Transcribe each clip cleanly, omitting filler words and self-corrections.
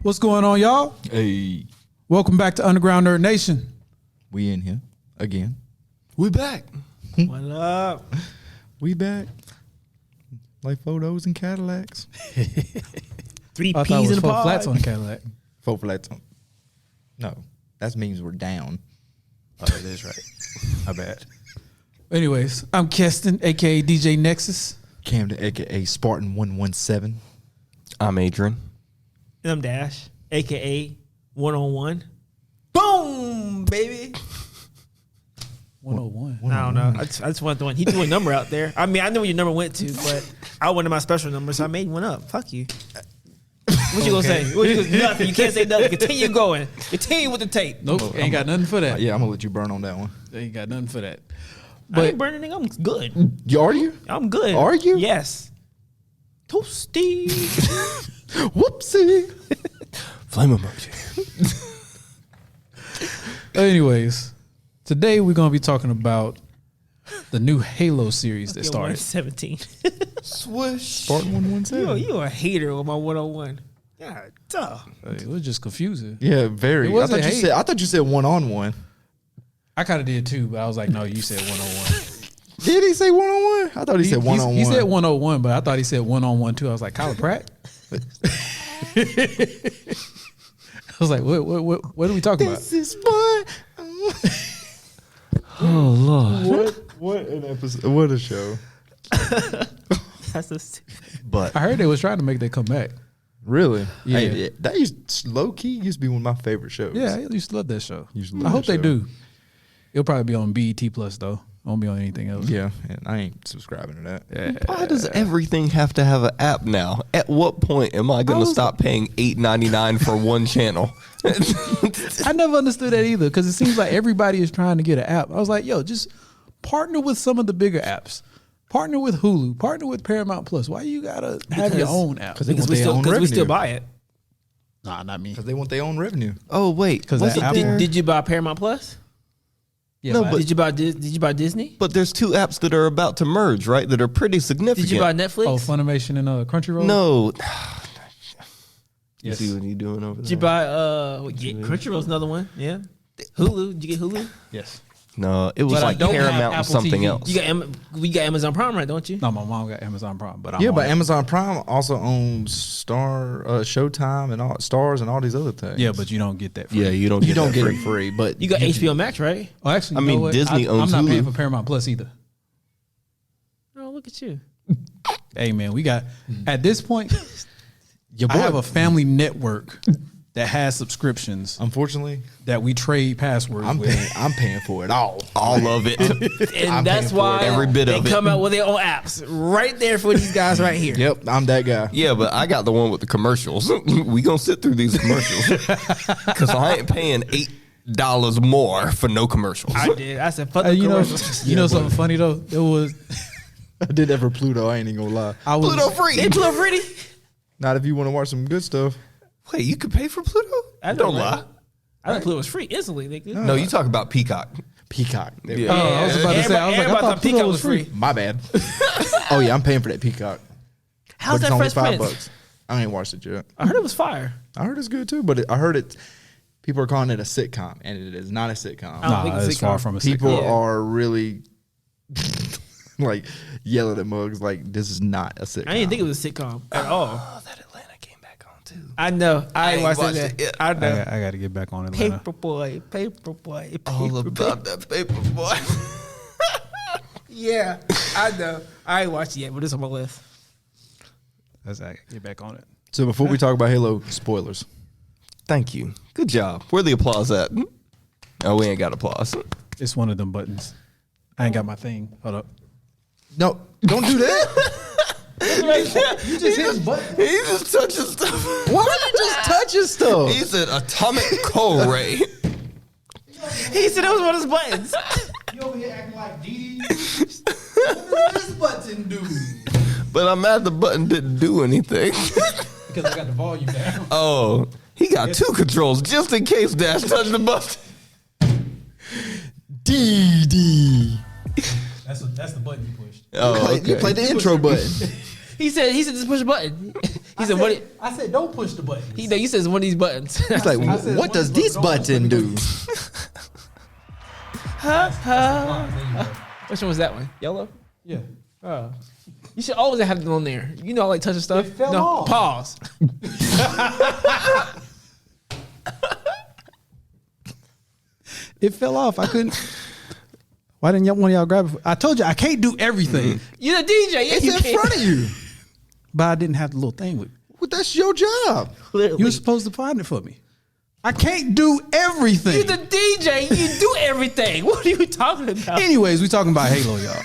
What's going on, y'all? Hey, Welcome back to Underground Nerd Nation. we in here again. We back. What up? We back. Like photos and Cadillacs. Three I thought it peas was in a four pod. flats on the Cadillac. Four flats. No, that means we're down. Oh, that is right. My bad. Anyways, I'm Keston, aka DJ Nexus. Camden, aka Spartan 117. I'm Adrian. And I'm Dash, aka 101. Boom, baby. 101. I don't know. I just want the one. He threw a number out there. I mean, I know where your number went to, but I wanted my special number, so I made one up. Fuck you. What you gonna say? What you gonna, nothing. You can't say nothing. Continue going. Continue with the tape. Nope, ain't got nothing for that. Yeah, I'm gonna let you burn on that one. Ain't got nothing for that. I ain't But burning anything. I'm good. Are you? I'm good. Are you? Yes. Toasty. Whoopsie. Flame emoji. anyways, today we're gonna be talking about the new Halo series that started. 117. Swish. Spartan 117. You a hater with my 101. Yeah, duh. It was just confusing. Yeah, very. It I wasn't thought you said one-on-one. I kind of did too, but I was like, no, you said 101. Did he say one-on-one? I thought he said one-on-one. He said 101, but I thought he said 1-on-1 too. I was like, Kyler Pratt? I was like, what are we talking about? This is fun. Oh, Lord. What an episode. What a show. That's so stupid. But I heard they was trying to make that come back. Really? Yeah. Hey, that used low key used to be one of my favorite shows. Yeah, I used to love that show. Used to love I hope that they show. do. It'll probably be on BET Plus though. It won't be on anything else. Yeah, and I ain't subscribing to that. Yeah. why does everything have to have an app now? At what point am I going to stop paying $8.99 for one channel? I never understood that either because it seems like everybody is trying to get an app. I was like, yo, just partner with some of the bigger apps. Partner with Hulu. Partner with Paramount Plus. Why you gotta have your own app? Because we still buy it. Nah, not me. Because they want their own revenue. Oh, wait. 'Cause Wasn't that there- Apple- Did you buy Paramount Plus? Yeah, No, but but- Did you buy Disney? But there's two apps that are about to merge, right? That are pretty significant. Did you buy Netflix? oh, Funimation and Crunchyroll. No. You Yes. see what you doing over there? Did you buy Crunchyroll's another one? Yeah. Hulu? Did you get Hulu? Yes. No, it was But I like don't have Paramount and Apple something TV. else. We got Amazon Prime, right? Don't you? No, my mom got Amazon Prime, but I'm Yeah, on but it. Amazon Prime also owns Showtime and all Stars and all these other things. Yeah, but you don't get that. Free. Yeah, you don't you get don't that get free. it free. But You got HBO Max, right? Oh, actually, I you know mean, what? Disney owns I'm not paying Hulu. for Paramount Plus either. Oh, look at you. Hey, man, we got at this point. your I boy, have a family network that has subscriptions unfortunately, that we trade passwords I'm with. paying for it all. All of it. And I'm that's paying for why it, every bit they of it. come out with their own apps right there for these guys right here. Yep, I'm that guy. Yeah, but I got the one with the commercials. We gonna sit through these commercials because I ain't paying $8 more for no commercials. I did. I said, fuck the You know, commercials. you know something funny though. There was I did that for Pluto. I ain't even gonna lie. I was Pluto free. They Pluto pretty. Not if you want to watch some good stuff. Wait, you could pay for Pluto? I know, Don't right? lie. I thought Pluto was free instantly, nigga. No, you talk about Peacock. Peacock. There we Yeah. go. Oh, I was about to say. I was like, I Everybody thought Pluto was free. My bad. Oh yeah, I'm paying for that Peacock. How's But that it's only Fresh Prince? $5. I ain't watched it yet. I heard it was fire. I heard it's good too, but I heard it. People are calling it a sitcom, and it is not a sitcom. I don't think Nah, it's it's far sitcom. from a People sitcom. are really like yelling at mugs like this is not a sitcom. I didn't think it was a sitcom at all. Oh, that Atlanta came back on too. I know. I ain't ain't watching watched that. it yet. I know. I got to get back on Atlanta. Paperboy, Paperboy, All Paperboy. about that paper boy. Yeah, I know. I ain't watched it yet, but it's on my list. I got to get back on it. So before we talk about Halo, spoilers. Thank you. Good job. Where the applause at? Oh, we ain't got applause. It's one of them buttons. I ain't got my thing. Hold up. No, don't do that. You just hit his button. He just touching stuff. Why are you just touching stuff? He said atomic coal ray. He said it was one of his buttons. You over here acting like Dee. What does this button do? But I'm mad the button didn't do anything. Because I got the volume down. Oh, he got two controls just in case Dash touched the button. DD. That's the button you pushed. Oh, You played the intro button. He said just push a button. He said, "What?" I said, don't push the button. He says one of these buttons. It's like, I said, what does this button do? Which one was that one? Yellow. Yeah. You should always have them on there. You know, I like touching stuff. It fell off. Pause. It fell off. I couldn't. Why didn't one of y'all grab it? I told you I can't do everything, You're the DJ. Yes, It's you in can. front of you. but I didn't have the little thing with me. Well, that's your job. Clearly. You were supposed to find it for me. I can't do everything. You're the DJ. You do everything. What are you talking about? Anyways, we talking about Halo, y'all.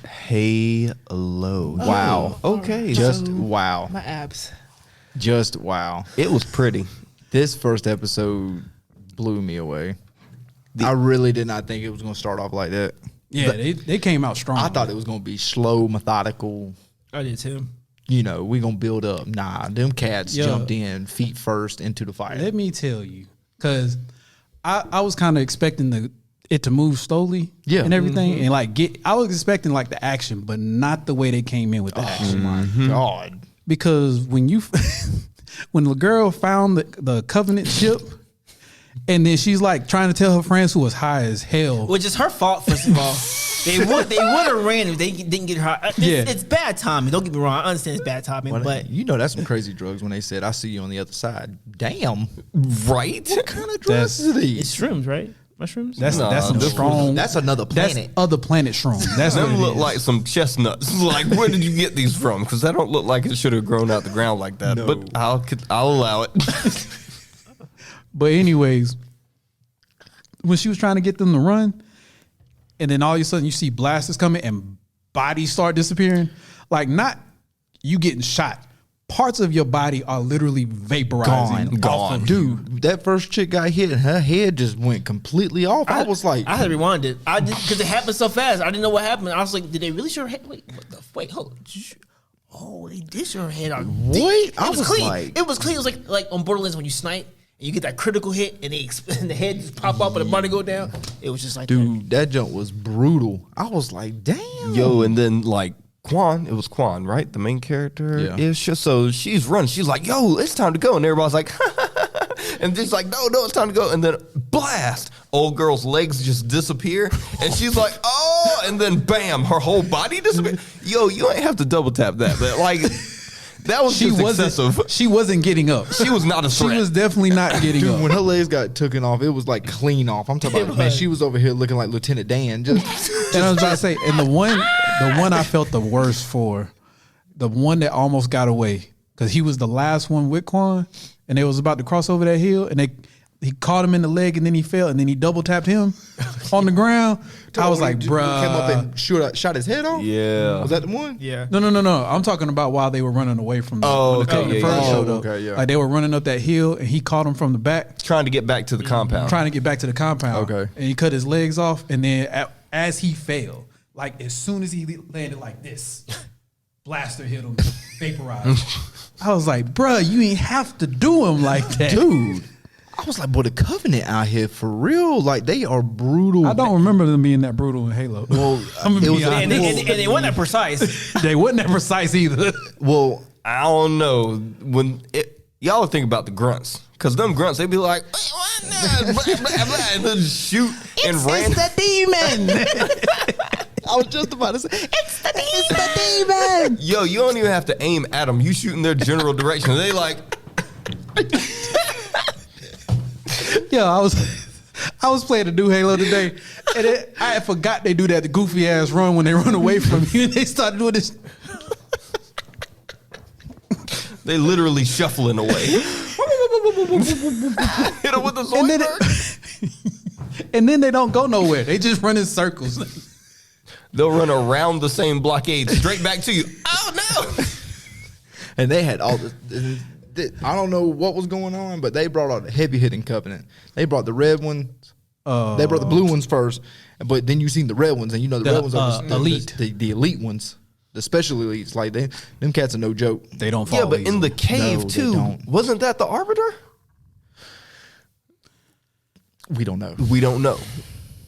Halo. Wow. Okay. Just wow. My abs. Just wow. It was pretty. This first episode blew me away. I really did not think it was going to start off like that. Yeah, they came out strong. I thought it was going to be slow, methodical. I did too. You know, we going to build up. Nah, them cats Yo. jumped in feet first into the fire. Let me tell you, because I was kind of expecting it to move slowly, Yeah. and everything, and like I was expecting like the action, but not the way they came in with the action. my God. Because when when the girl found the Covenant ship, and then she's like trying to tell her friends who was high as hell. Which is her fault, first of all. They would have ran if they didn't get her. It's bad timing. Don't get me wrong. I understand it's bad timing, Well, but you know that's some crazy drugs when they said, I see you on the other side. Damn. Right? What kind of drugs are these? it's shrooms, right? Mushrooms. That's Nah, some this strong. That's another That's planet. other planet strong. That's what Them it look is. like some chestnuts. Like, where did you get these from? Because that don't look like it should have grown out the ground like that. No. But I'll allow it. But anyways, when she was trying to get them to run, and then all of a sudden you see blasters coming and bodies start disappearing, like not you getting shot. Parts of your body are literally vaporizing. Gone. Dude, that first chick got hit and her head just went completely off. I was like, I had to rewind it. I just because it happened so fast. I didn't know what happened. I was like, did they really show her head? Wait, hold on. Oh, they did show her head. What? It I was was clean. like- It was clean. It was like on Borderlands when you snipe and you get that critical hit and and the head just pop up and the body go down. It was just like that. dude, that jump was brutal. I was like, damn. Yo, and then like Quan, it was Quan, right? The main character Yeah. is so she's running. She's like, "Yo, it's time to go," and everybody's like, and she's like, "No, it's time to go." And then blast, old girl's legs just disappear, and she's like, "Oh!" And then bam, her whole body disappeared. Yo, you ain't have to double tap that, but like that was She just wasn't. excessive. She wasn't getting up. She was not a She threat. was definitely not getting Dude, up. when her legs got taken off, it was like clean off. I'm talking about, man, she was over here looking like Lieutenant Dan. Just And I was about to say, and the one I felt the worst for, the one that almost got away, because he was the last one with Quan, and they was about to cross over that hill, and he caught him in the leg, and then he fell, and then he double tapped him on the ground. I was like, bruh. Came up and shot his head off? Yeah. Was that the one? Yeah. No. I'm talking about while they were running away from the, Oh, when the okay, Covenant yeah, first yeah. showed Oh, up. okay, yeah. Like they were running up that hill, and he caught him from the back, Trying to get back to the compound. trying to get back to the compound. Okay. And he cut his legs off, and then as he fell, like as soon as he landed like this, blaster hit him, vaporized. I was like, bruh, you ain't have to do him like that. Dude. I was like, boy, the Covenant out here for real. Like, they are brutal. I don't remember them being that brutal in Halo. Well, I'm gonna it be was honest. And they weren't that precise. They wasn't that precise either. Well, I don't know when y'all are thinking about the grunts, because them grunts they be like, "Wait, what? Nah, blah, blah, blah," and then shoot and ran. the demon. I was just about to say, It's the demon. Yo, you don't even have to aim at them. You shoot in their general direction. They like, Yo, I was playing a new Halo today, and I forgot they do that goofy ass run when they run away from you, and they started doing this. they literally shuffling away. Hit them with the And then, Zoidberg. and then they don't go nowhere. They just run in circles. They'll run around the same blockade straight back to you. Oh no! and they had all this. I don't know what was going on, but they brought out a heavy hitting Covenant. They brought the red ones. They brought the blue ones first, but then you seen the red ones, and you know the red ones are elite. the elite ones, the special elites. Like them cats are no joke. They don't fall. Yeah, but in the cave No, they too, don't. wasn't that the Arbiter? We don't know. We don't know.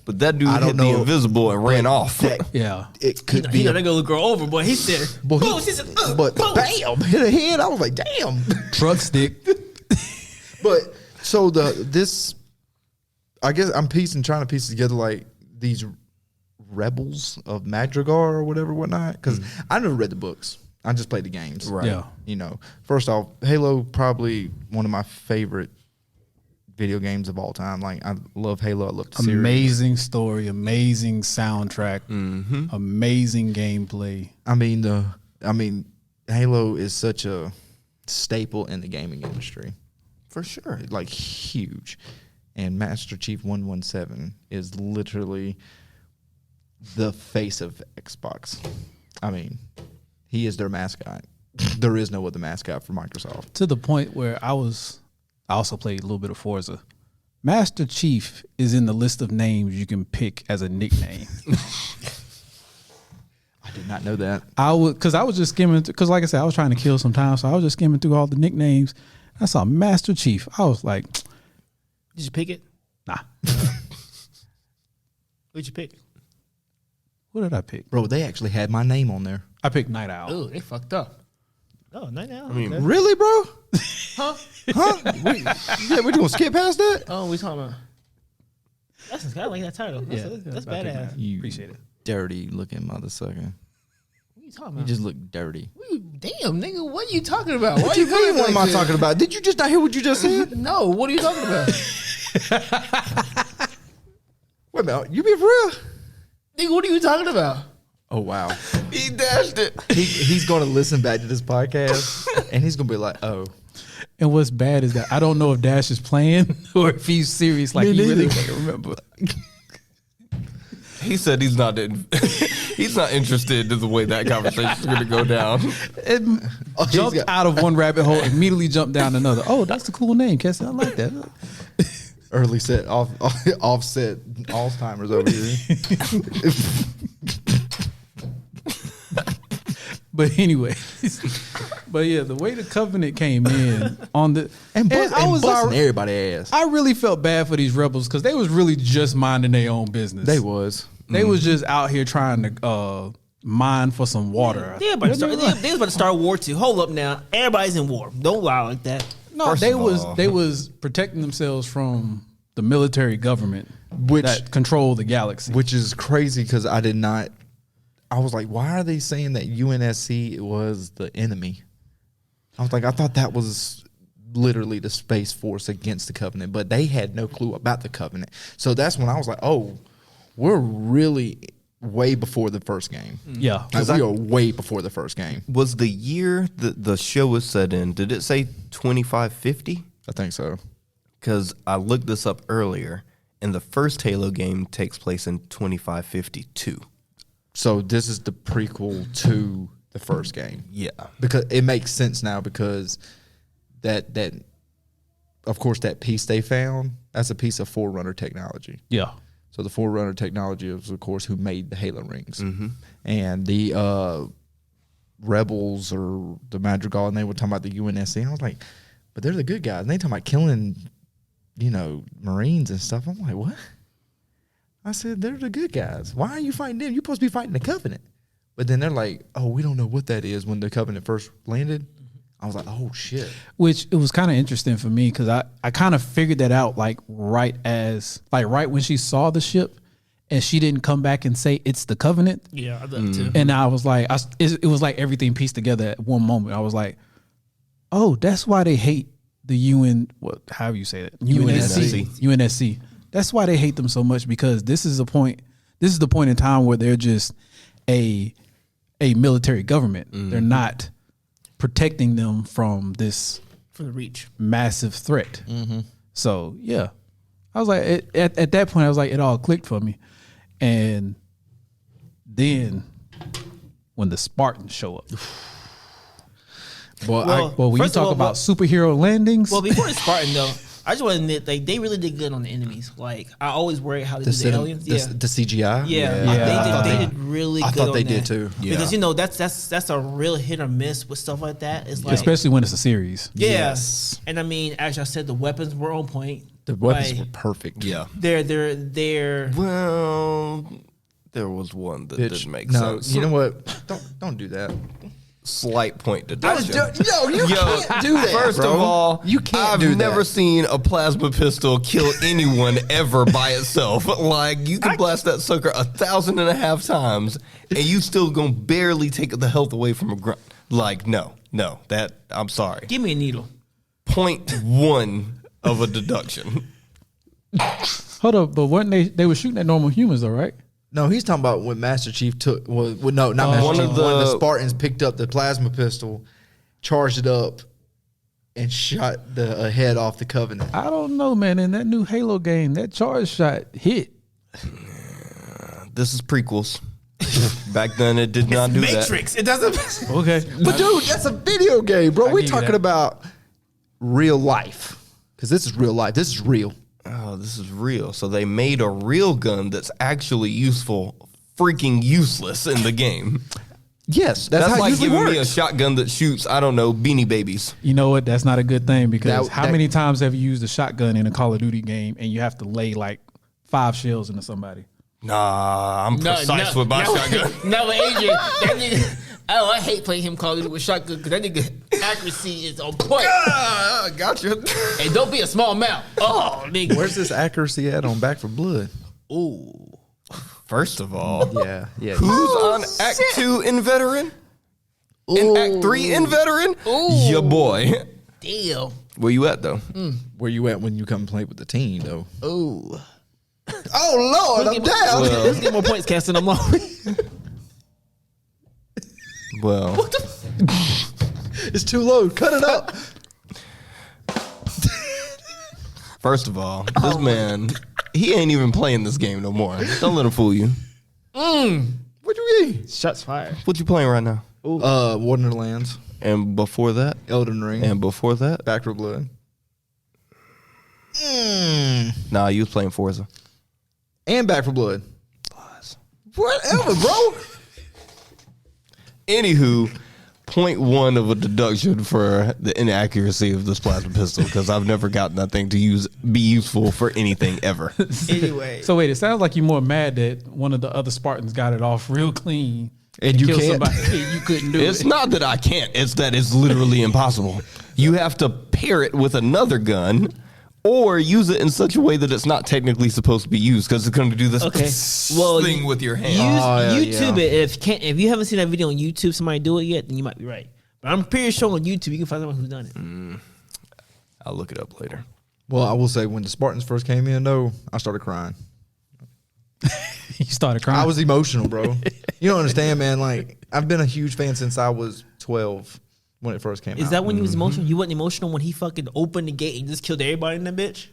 But that dude I don't hit the know. invisible and ran off. Yeah. It could He be. let go the girl over, boy. He said, But, boom, she said, but boom. bam, hit her head. I was like, damn. Truck stick. But so I guess I'm trying to piece together like these rebels of Madrigal or whatnot. Because I never read the books. I just played the games. Right. Yeah. You know, first off, Halo probably one of my favorite video games of all time. Like I love Halo. I love the series. Amazing story, amazing soundtrack, amazing gameplay. I mean, Halo is such a staple in the gaming industry. For sure. Like huge. And Master Chief 117 is literally the face of Xbox. I mean, he is their mascot. There is no other mascot for Microsoft. To the point where I also played a little bit of Forza. Master Chief is in the list of names you can pick as a nickname. I did not know that. I was just skimming because, like I said, I was trying to kill some time, so I was just skimming through all the nicknames. I saw Master Chief. I was like, Did you pick it? nah. What'd you pick? What did I pick? Bro, they actually had my name on there. I picked Night Owl. Oh, they fucked up. Oh, not now. I mean, okay. Really, bro? Huh? Huh? We're going to skip past that? Oh, we talking about. I like that title. That's I picked badass. Night- You Appreciate it. dirty looking motherfucker. What you talking You about? just look dirty. Damn, nigga, what are you talking about? Why What you you mean? going What am I like talking about? Did you just not hear what you just said? that? No, what are you talking about? Wait a minute. You be for real? Nigga, what are you talking about? Oh, wow. he dashed it. He's going to listen back to this podcast and he's going to be like, oh. And what's bad is that I don't know if Dash is playing or if he's serious. Like, Me he really neither. can't remember. He said he's not he's not interested in the way that conversation is going to go down. It jumped out of one rabbit hole, immediately jumped down another. Oh, that's a cool name, Cassie. I like that. Early set, offset Alzheimer's over here. But anyway, but yeah, the way the Covenant came in on the And busting already- everybody's ass. I really felt bad for these rebels because they was really just minding their own business. They was. They was just out here trying to mine for some water. They was about to start War 2. Hold up now. Everybody's in war. Don't lie like that. No, First they of was all- they was protecting themselves from the military government Which- that control the galaxy. Which is crazy because I was like, why are they saying that UNSC was the enemy? I was like, I thought that was literally the Space Force against the Covenant, but they had no clue about the Covenant. So that's when I was like, oh, we're really way before the first game. Yeah, Like, we are way before the first game. Was the year that the show was set in, did it say 2550? I think so. Because I looked this up earlier, and the first Halo game takes place in 2552. So this is the prequel to the first game. Yeah. Because it makes sense now because that of course that piece they found, that's a piece of Forerunner technology. yeah. So the Forerunner technology is, of course, who made the Halo rings. And the Rebels or the Madrigal, and they were talking about the UNSC. And I was like, but they're the good guys. And they talking about killing, Marines and stuff. I'm like, what? I said, they're the good guys. Why are you fighting them? You're supposed to be fighting the Covenant. But then they're like, oh, we don't know what that is when the Covenant first landed. I was like, oh, shit. Which it was kind of interesting for me because I kind of figured that out right when she saw the ship and she didn't come back and say it's the Covenant. Yeah, I thought too. And I was like, it was like everything pieced together at one moment. I was like, oh, that's why they hate the UN. However you say that, UNSC. That's why they hate them so much because this is the point in time where they're just a military government. They're not protecting them from this For the reach. massive threat. So yeah, I was like, at that point, I was like, it all clicked for me. And then when the Spartans show up, Well, when you first of talk all, about superhero landings, Well, before the Spartan though, I just want to admit they really did good on the enemies. Like I always worry how they did the aliens. the CGI? Yeah. They did really good. I thought on they that. did too. Because that's a real hit or miss with stuff like that. It's like especially when it's a series. yeah. Yes. And I mean, as I said, the weapons were on point. The weapons Like, were perfect. Yeah. They're. Well, there was one that didn't make sense. You know what? Don't do that. Slight point deduction. Yo, you can't do that. First bro. of all, you can't I've do that. never seen a plasma pistol kill anyone ever by itself. Like, you can blast that sucker 1,500 times, and you still gonna barely take the health away from a grunt. Like, no, that I'm sorry. Give me a needle. 0.1 of a deduction. Hold up, but weren't they were shooting at normal humans though, right? No, he's talking about when Master Chief took. Well, no, not Master One Chief. of One of the the- Spartans picked up the plasma pistol, charged it up, and shot the head off the Covenant. I don't know, man. In that new Halo game, that charge shot hit. This is prequels. Back then, it did not do Matrix. It doesn't. Okay, But dude, that's a video game, bro. We're give you talking that. about real life because this is real life. This is real. that. Oh, this is real. So they made a real gun that's actually useful, freaking useless in the game. Yes, That's how it like usually giving me a works. shotgun that shoots, I don't know, Beanie Babies. you know what? That's not a good thing because That- how that- many times have you used a shotgun in a Call of Duty game and you have to lay like 5 shells into somebody? Nah, I'm precise with my shotgun. No, Adrian, that nigga. Oh, I hate playing him Call of Duty with shotgun because that nigga accuracy is on point. Gotcha. And don't be a small mouth. Oh, nigga. Where's this accuracy at on Back for Blood? Ooh. First of all, Yeah. who's on Act 2 in Veteran? In Act 3 in Veteran? Your boy. Damn. Where you at, though? Where you at when you come play with the team, though? Ooh. Oh Lord, I'm down. Let's get more points, Casting. I'm long. Well, It's too low. Cut it up. first of all, this man, he ain't even playing this game no more. Don't let him fool you. What you mean? Shots fired. What you playing right now? Wonderlands, And before that? Elden Ring, And before that? Back for Blood. Nah, you was playing Forza. And Back for Blood. Whatever, bro. Anywho, 0.1 of a deduction for the inaccuracy of this plasma pistol because I've never gotten that thing to be useful for anything ever. Anyway. So wait, it sounds like you're more mad that one of the other Spartans got it off real clean And you killed can't. somebody. You couldn't do It's it. not that I can't, it's that it's literally impossible. You have to pair it with another gun or use it in such a way that it's not technically supposed to be used because it's going to do this thing with your hand. YouTube it. If you haven't seen that video on YouTube, somebody do it yet, then you might be right. But I'm pretty sure on YouTube you can find someone who's done it. I'll look it up later. Well, I will say when the Spartans first came in, though, I started crying. You started crying. I was emotional, bro. You don't understand, man. Like I've been a huge fan since I was 12 when it first came out. Is that when you was emotional? You wasn't emotional when he fucking opened the gate and just killed everybody in that bitch?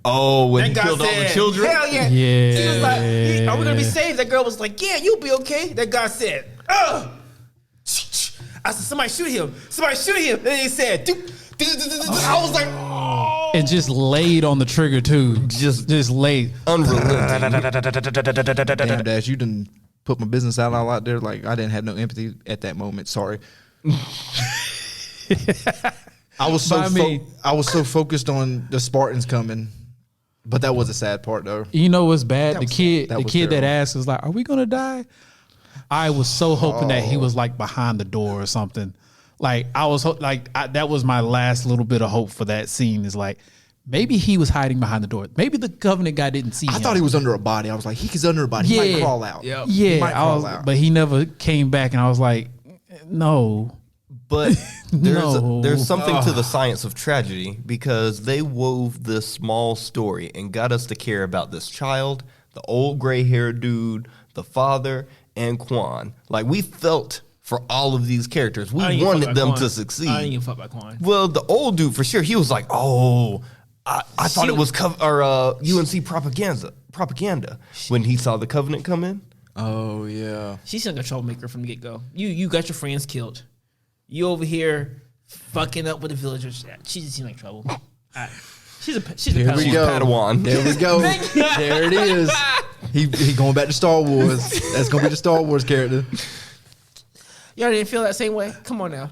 Oh, when he That guy killed all the said, children? Hell yeah. Yeah. He was like, are we gonna be saved? That girl was like, yeah, you'll be okay. That guy said, ugh. I said, somebody shoot him. Somebody shoot him. And then he said, I was like, oh. and just laid on the trigger too. Just laid. Unrelenting. Damn, Dash, you didn't put my business out there. Like I didn't have no empathy at that moment. Sorry. I was so But I mean- I was so focused on the Spartans coming, but that was a sad part though. You know what's bad? That The was kid, sad. That the was kid that terrible. asked was like, "Are we gonna die?" I was so hoping that he was like behind the door or something. Like I was that was my last little bit of hope for that scene. Is like maybe he was hiding behind the door. Maybe the Covenant guy didn't see him. I thought he was under a body. I was like, he's under a body. He might crawl out. Yep. He Yeah, might I crawl was, out. but he never came back, and I was like, no. But No. there's something to the science of tragedy because they wove this small story and got us to care about this child, the old gray-haired dude, the father, and Quan. Like, we felt for all of these characters. We wanted them to succeed. I didn't even fuck by Quan. Well, the old dude, for sure, he was like, oh, I thought it was UNC propaganda when he saw the Covenant come in. Oh yeah. She's like a troublemaker from the get go. You got your friends killed. You over here fucking up with the villagers. She just seems like trouble. All right. She's a Here we She's go. Padawan. There we go. There it is. He going back to Star Wars. That's gonna be the Star Wars character. Y'all didn't feel that same way? Come on now.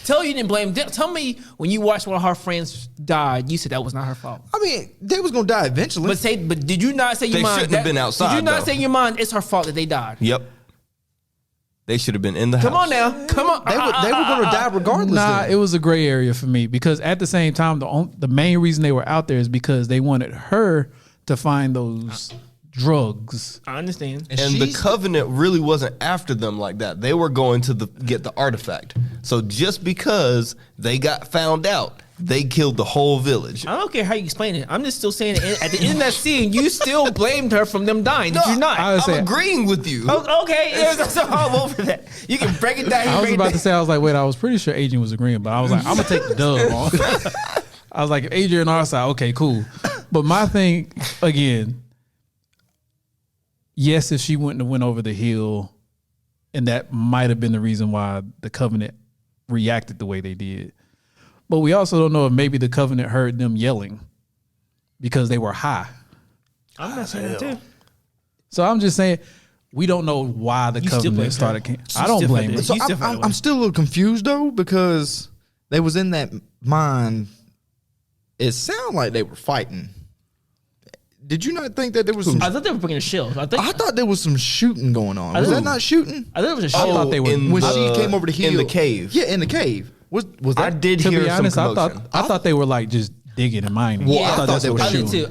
Tell you didn't blame. Tell me when you watched one of her friends died, you said that was not her fault. I mean, they was gonna die eventually. But did you not say in your They mind? shouldn't have been outside, Did you not though. say in your mind it's her fault that they died? Yep. They should have been in the house. Come on now, come on. They were gonna die regardless. Nah, then. it was a gray area for me because at the same time, the main reason they were out there is because they wanted her to find those drugs. I understand. And the Covenant really wasn't after them like that. They were going to get the artifact. So just because they got found out, they killed the whole village. I don't care how you explain it. I'm just still saying it. At the end of that scene, you still blamed her from them dying. Did you not? I'm agreeing with you. Okay, that's all over that. You can break it down. I was about to say, I was like, wait, I was pretty sure Adrian was agreeing, but I was like, I'm gonna take the dub on. I was like, if Adrian on our side, okay, cool. But my thing, again, yes, if she wouldn't have went over the hill, and that might have been the reason why the Covenant reacted the way they did. But we also don't know if maybe the Covenant heard them yelling because they were high. I'm not saying that too. So I'm just saying, we don't know why the You still blame Covenant started. her. I don't blame it. So I'm still a little confused though because they was in that mind. It sounded like they were fighting. Did you not think that there was some? I thought they were bringing a shield. I thought there was some shooting going on. Was that not shooting? I thought it was a shield. I thought they were When she came over the hill in the cave. Yeah, in the cave. Was that? I did To hear be honest, some I commotion. thought they were like just digging and mining. Well, I thought that's what they they were were I did shooting. too.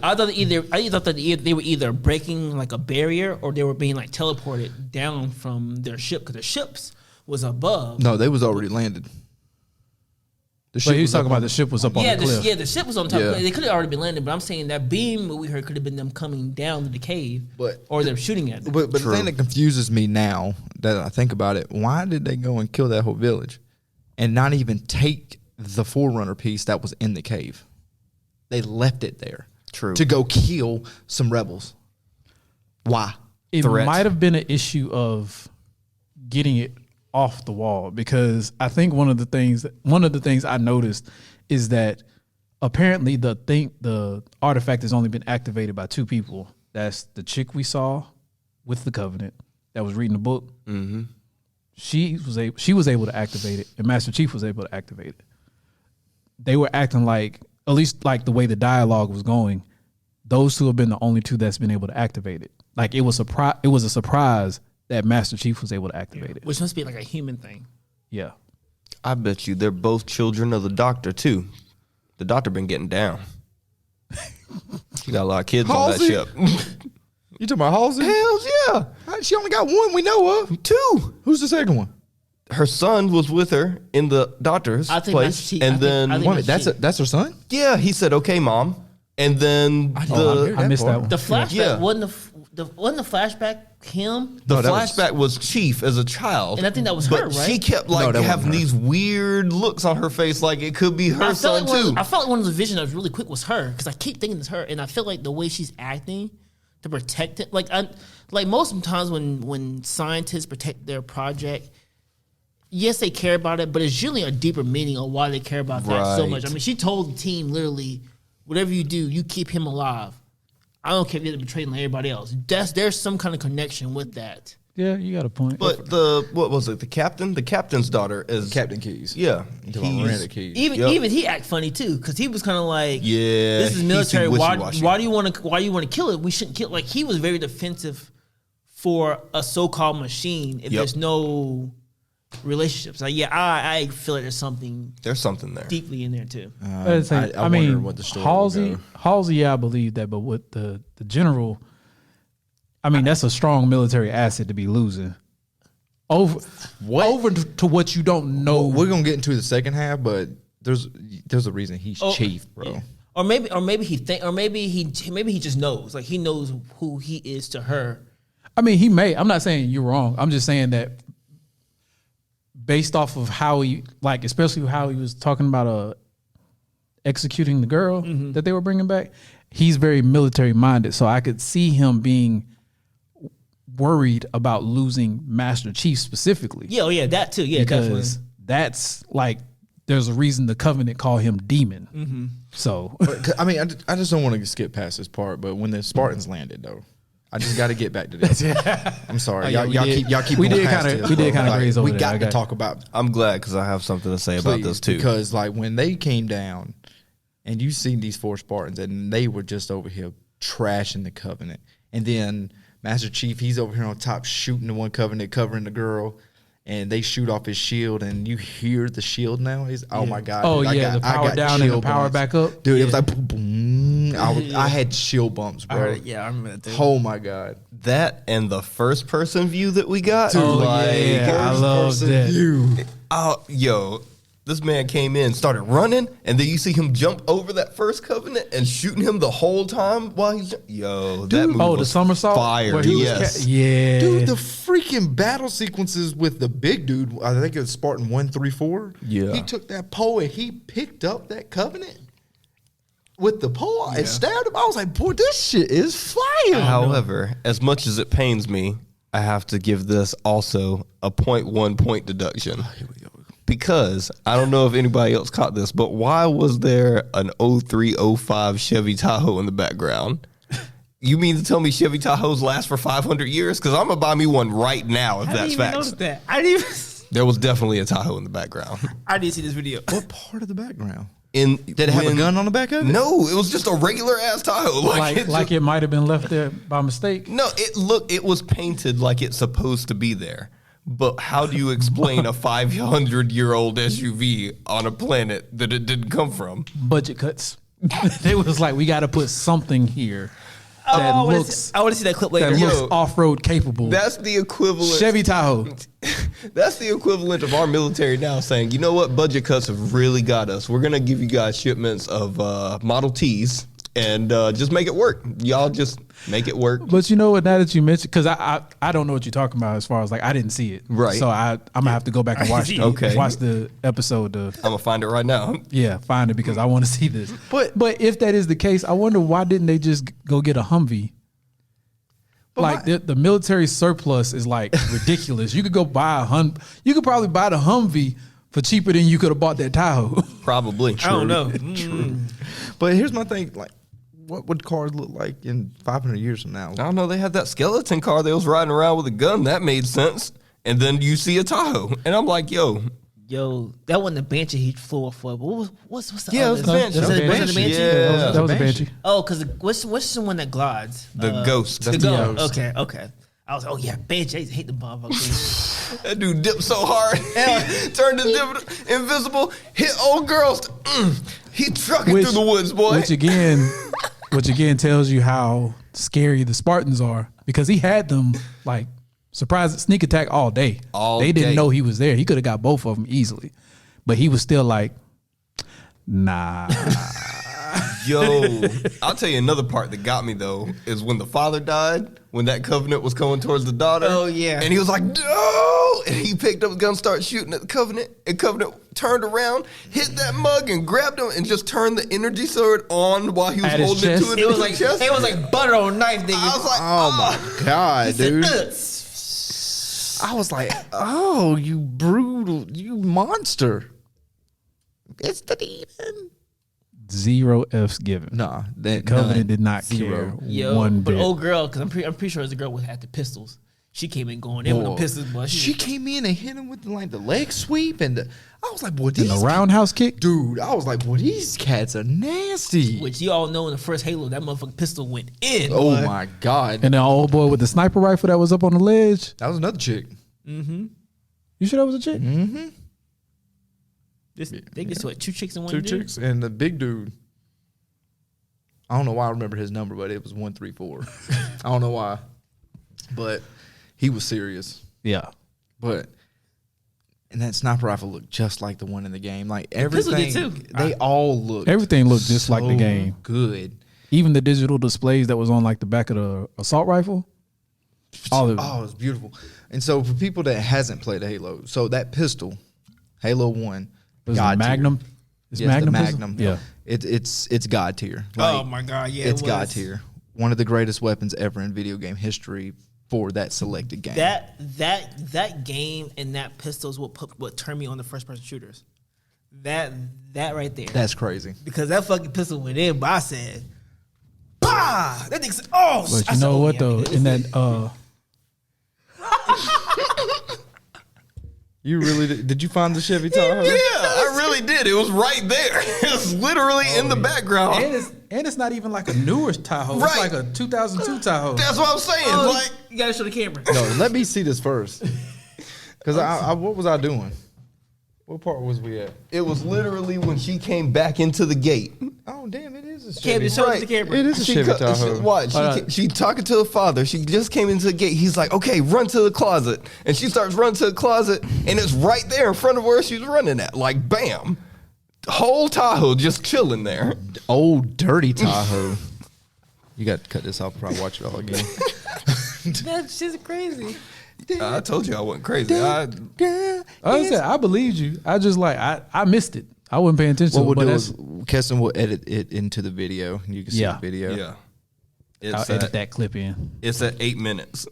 I thought that they were either breaking like a barrier or they were being like teleported down from their ship because the ships was above. No, they was already landed. The But he was was up talking about on- the ship was up on Yeah, the cliff. the ship was on top. Yeah. They could have already been landed, but I'm saying that beam that we heard could have been them coming down to the cave, But- or they're shooting at them. But the thing that confuses me now that I think about it, why did they go and kill that whole village and not even take the Forerunner piece that was in the cave? They left it there. True. To go kill some rebels. Why? It Threat. might have been an issue of getting it off the wall because I think one of the things I noticed is that apparently the artifact has only been activated by two people. That's the chick we saw with the Covenant that was reading the book. Mm-hmm. She was able to activate it, and Master Chief was able to activate it. They were acting like, at least like the way the dialogue was going, those two have been the only two that's been able to activate it. Like it was a surprise that Master Chief was able to activate it. Which must be like a human thing. Yeah. I bet you they're both children of the Doctor too. The Doctor been getting down. She got a lot of kids Halsey? on that ship. You talking about Halsey? Hells yeah. She only got one we know of. Two. Who's the second one? Her son was with her in the Doctor's I think place, Master Chief- and I think- then I think- Wait, that's her son? yeah, he said, "Okay, mom," and then I missed that one. The flashback Yeah. wasn't the flashback him. the No, that was- flashback was Chief as a child, And I think that was but her, right? she kept like No, that having wasn't her. these weird looks on her face, like it could be her son too. I felt like one of the visions that was really quick was her because I keep thinking it's her, and I feel like the way she's acting to protect it, like most of the times when scientists protect their project, yes, they care about it, but it's usually a deeper meaning of why they care about that so much. I Right. mean, she told the team literally, whatever you do, you keep him alive. I don't care if you're betraying like everybody else. There's some kind of connection with that. Yeah, you got a point. But what was it? The captain's daughter is Captain Keys. Yeah, You talking about he's- Miranda Keys. Even he act funny too because he was kind of like, Yeah, this is he's military. too Why wishy-washy. do you want to kill it? We shouldn't kill. Like he was very defensive for a so-called machine if Yep. there's no relationships. Like I feel like there's something There's something there. deeply in there too. I wonder mean, what the story will go. Halsey, yeah, I believe that, but with the general, I mean, that's a strong military asset to be losing over to what you don't know. We're gonna get into the second half, but there's a reason he's chief, bro. Yeah. Or maybe he just knows. Like he knows who he is to her. I mean, he may. I'm not saying you're wrong. I'm just saying that based off of how he, like, especially how he was talking about executing the girl that they were bringing back, he's very military minded. So I could see him being worried about losing Master Chief specifically. Yeah, oh yeah, that too. Yeah, definitely. because that's like there's a reason the Covenant call him Demon. So But, I mean, I just don't want to skip past this part. But when the Spartans landed, though, I just got to get back to this. I'm sorry. Oh, yeah, y'all keep we going did past kinda- this, we did bro. kinda graze over We that. got I to got talk about. I'm glad because I have something to say about this too. Because like when they came down, and you seen these 4 Spartans, and they were just over here trashing the Covenant, and then Master Chief, he's over here on top shooting the one Covenant, covering the girl. And they shoot off his shield, and you hear the shield now. Oh my god! Oh dude, yeah, the power down and the power back up. Dude, it was like boom, boom. I had chill bumps, bro. Yeah, I remember that too. Oh my god! That and the first person view that we got. Oh yeah, I love that. View. Oh, yo, this man came in, started running, and then you see him jump over that first Covenant and shooting him the whole time while he's that move Oh, was the somersault. fire. where he was Yes. yeah. Dude, the freaking battle sequences with the big dude, I think it was Spartan 134. Yeah. He took that pole and he picked up that Covenant with the pole and stabbed him. I was like, boy, this shit is fire. However, as much as it pains me, I have to give this also a 0.1 point deduction. Here we go. Because I don't know if anybody else caught this, but why was there an 0305 Chevy Tahoe in the background? You mean to tell me Chevy Tahoes last for 500 years? Because I'm going to buy me one right now if I that's didn't even facts. notice that. I didn't even. There was definitely a Tahoe in the background. I didn't see this video. What part of the background? Did it have a gun on the back of it? No, it was just a regular ass Tahoe. Like it might have been left there by mistake. No, it was painted like it's supposed to be there. But how do you explain a 500-year-old SUV on a planet that it didn't come from? Budget cuts. They was like, we got to put something here that I looks want to see that clip later. that looks Yo, off-road capable. That's the equivalent. Chevy Tahoe. That's the equivalent of our military now saying, you know what, budget cuts have really got us. We're gonna give you guys shipments of Model Ts and just make it work. Y'all just make it work. But you know what? Now that you mentioned, because I don't know what you're talking about as far as like I didn't see it, Right. So I'm gonna have to go back and watch Okay. watch the episode. I'm gonna find it right now. Find it because I want to see this. But- if that is the case, I wonder why didn't they just go get a Humvee? Like the military surplus is like ridiculous. You could go buy you could probably buy the Humvee for cheaper than you could have bought that Tahoe. Probably. I don't know. But here's my thing, like, what would cars look like in 500 years from now? I don't know. They had that skeleton car that was riding around with a gun. That made sense. And then you see a Tahoe, and I'm like, yo. Yo, that wasn't the Banshee he flew off for. But what's the Yeah, it other? was the Banshee. Was it That was the Banshee? Yeah. That was a Banshee. Oh, because what's the one that glides? The Ghost. The That's the Ghost. Ghost. Okay. I was like, oh yeah, Banshee. I used to hate the motherfucker. That dude dipped so hard, he turned invisible, hit old girls. He trucking through the woods, boy. Which again tells you how scary the Spartans are, because he had them like surprise sneak attack all day. They didn't know he was there. He could have got both of them easily, but he was still like, nah. Yo, I'll tell you another part that got me though is when the father died, when that Covenant was coming towards the daughter. Oh, yeah. And he was like, no! And he picked up his gun, started shooting at the Covenant, and Covenant turned around, hit that mug, and grabbed him and just turned the energy sword on while he was At his holding it chest? to It was his like chest. it was like butter on a knife, nigga. I was like, Oh my god, dude! Ugh. I was like, oh, you brutal, you monster! It's the demon. 0 F's given. Nah, that Covenant did not Zero. care Yo, one but bit. old girl, because I'm pretty sure it was the girl who had the pistols. She came in going in with the Boy, pistols, but she came in and hit him with the leg sweep, and I was like, boy, And these the roundhouse kick. dude. I was like, boy, these cats are nasty. which you all know in the first Halo, that motherfucking pistol went in. Oh boy. my god, And the old boy with the sniper rifle that was up on the ledge. that was another chick. You sure that was a chick? Mm-hmm. They just what, 2 chicks and one Two dude? chicks and the big dude. I don't know why I remember his number, but it was 134. I don't know why, but he was serious. Yeah. But and that sniper rifle looked just like the one in the game. Like pistol did everything, too. they all looked. Everything looked just like the so game. Good. Even the digital displays that was on like the back of the assault rifle. All of it. Oh, it's beautiful. And so for people that hasn't played Halo, so that pistol, Halo 1, Was it God Magnum? tier. It's Yes, Magnum. the pistol? Magnum. Yeah. It's God tier. Oh my god, yeah, it's it God was. tier. One of the greatest weapons ever in video game history for that selected game. That game and that pistol is what turned me on the first person shooters. That right there. That's crazy. Because that fucking pistol went in, but I said, pow! That thing's But you know what though? In that You really did you find the Chevy Tahoe? Yeah, I really did. It was right there. It was literally in the background. and it's not even like a newer Tahoe. It's Right. like a 2002 Tahoe. That's what I'm saying. Like, you gotta show the camera. No, let me see this first. Because I what was I doing? What part was we at? it was literally when she came back into the gate. Oh damn! It is a Can't Chevy. be showing Right. the camera. It is a Chevy Tahoe. What? She talking to her father. She just came into the gate. He's like, okay, run to the closet. And she starts running to the closet, and it's right there in front of where she was running at. Like, bam. Whole Tahoe just chilling there. Old dirty Tahoe. You got to cut this off. Probably watch it all again. That shit's crazy. I told you I wasn't crazy. I believed you. I just I missed it. I wasn't paying attention. What to we'll it, do but is Keston will edit it into the video. And you can see Yeah. the video. Yeah. I'll It's edit at, that clip in. it's at 8 minutes.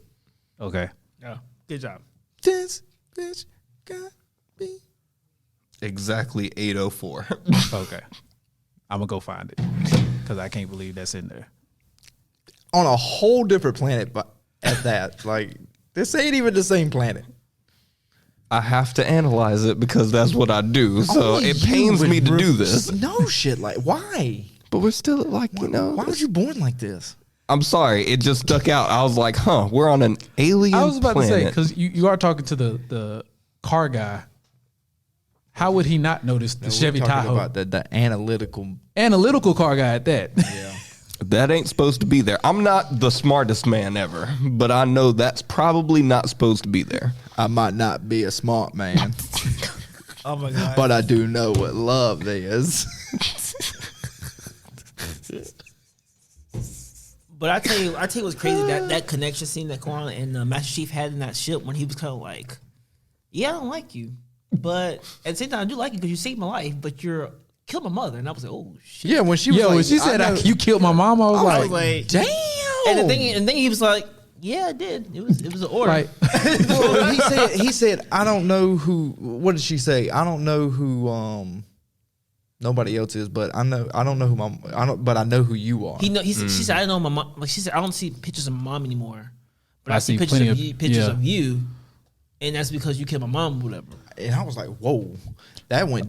Okay. Oh, good job. This bitch got me. Exactly 8:04. Okay. I'm gonna go find it because I can't believe that's in there. On a whole different planet, but at that, like this ain't even the same planet. I have to analyze it because that's what I do. So Only it you pains would me to do this. No shit. Like why? But we're still like, Why was you born like this? I'm sorry. It just stuck out. I was like, huh, we're on an alien I was about planet. to say because you are talking to the car guy. How would he not notice the Chevy We're talking Tahoe? about the analytical. Analytical car guy at that. Yeah. That ain't supposed to be there. I'm not the smartest man ever, but I know that's probably not supposed to be there. I might not be a smart man, Oh my god. but I do know what love is. But I tell you what's crazy, that connection scene that Quan and Master Chief had in that ship when he was kind of like, yeah, I don't like you, but at the same time I do like you because you saved my life, but you're killed my mother, and I was like, oh shit. Yeah, when she was Yo, like, when she said you killed my mom, I was I like, was like, damn. and then he was like, yeah, I did. It was an order. like Well, he said, I don't know who. What did she say? I don't know who. Nobody else is, but I don't know who my. But I know who you are. She said, I know my mom. Like she said, I don't see pictures of my mom anymore, but I see plenty pictures of- of you, and that's because you killed my mom, or whatever. And I was like, whoa, that went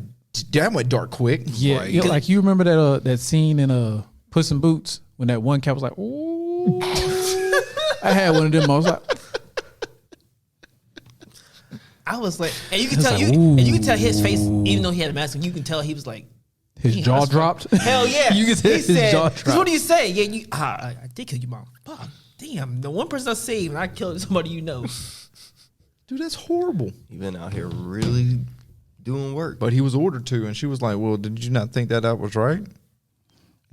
dark quick. yeah, Like, you know, like you remember that scene in Puss in Boots when that one cat was like, ooh. I had one of them. I was like, I was like, and you can It's tell like, and you can tell his face, even though he had a mask, you can tell he was like, his damn, jaw that's dropped. hell yeah. You can tell He his said, jaw 'cause dropped. what do you say? Yeah, I did kill your mom. Fuck, damn, the one person I saved, and I killed somebody you know. dude, that's horrible. You've been out here really doing work. But he was ordered to, and she was like, well, did you not think that was right?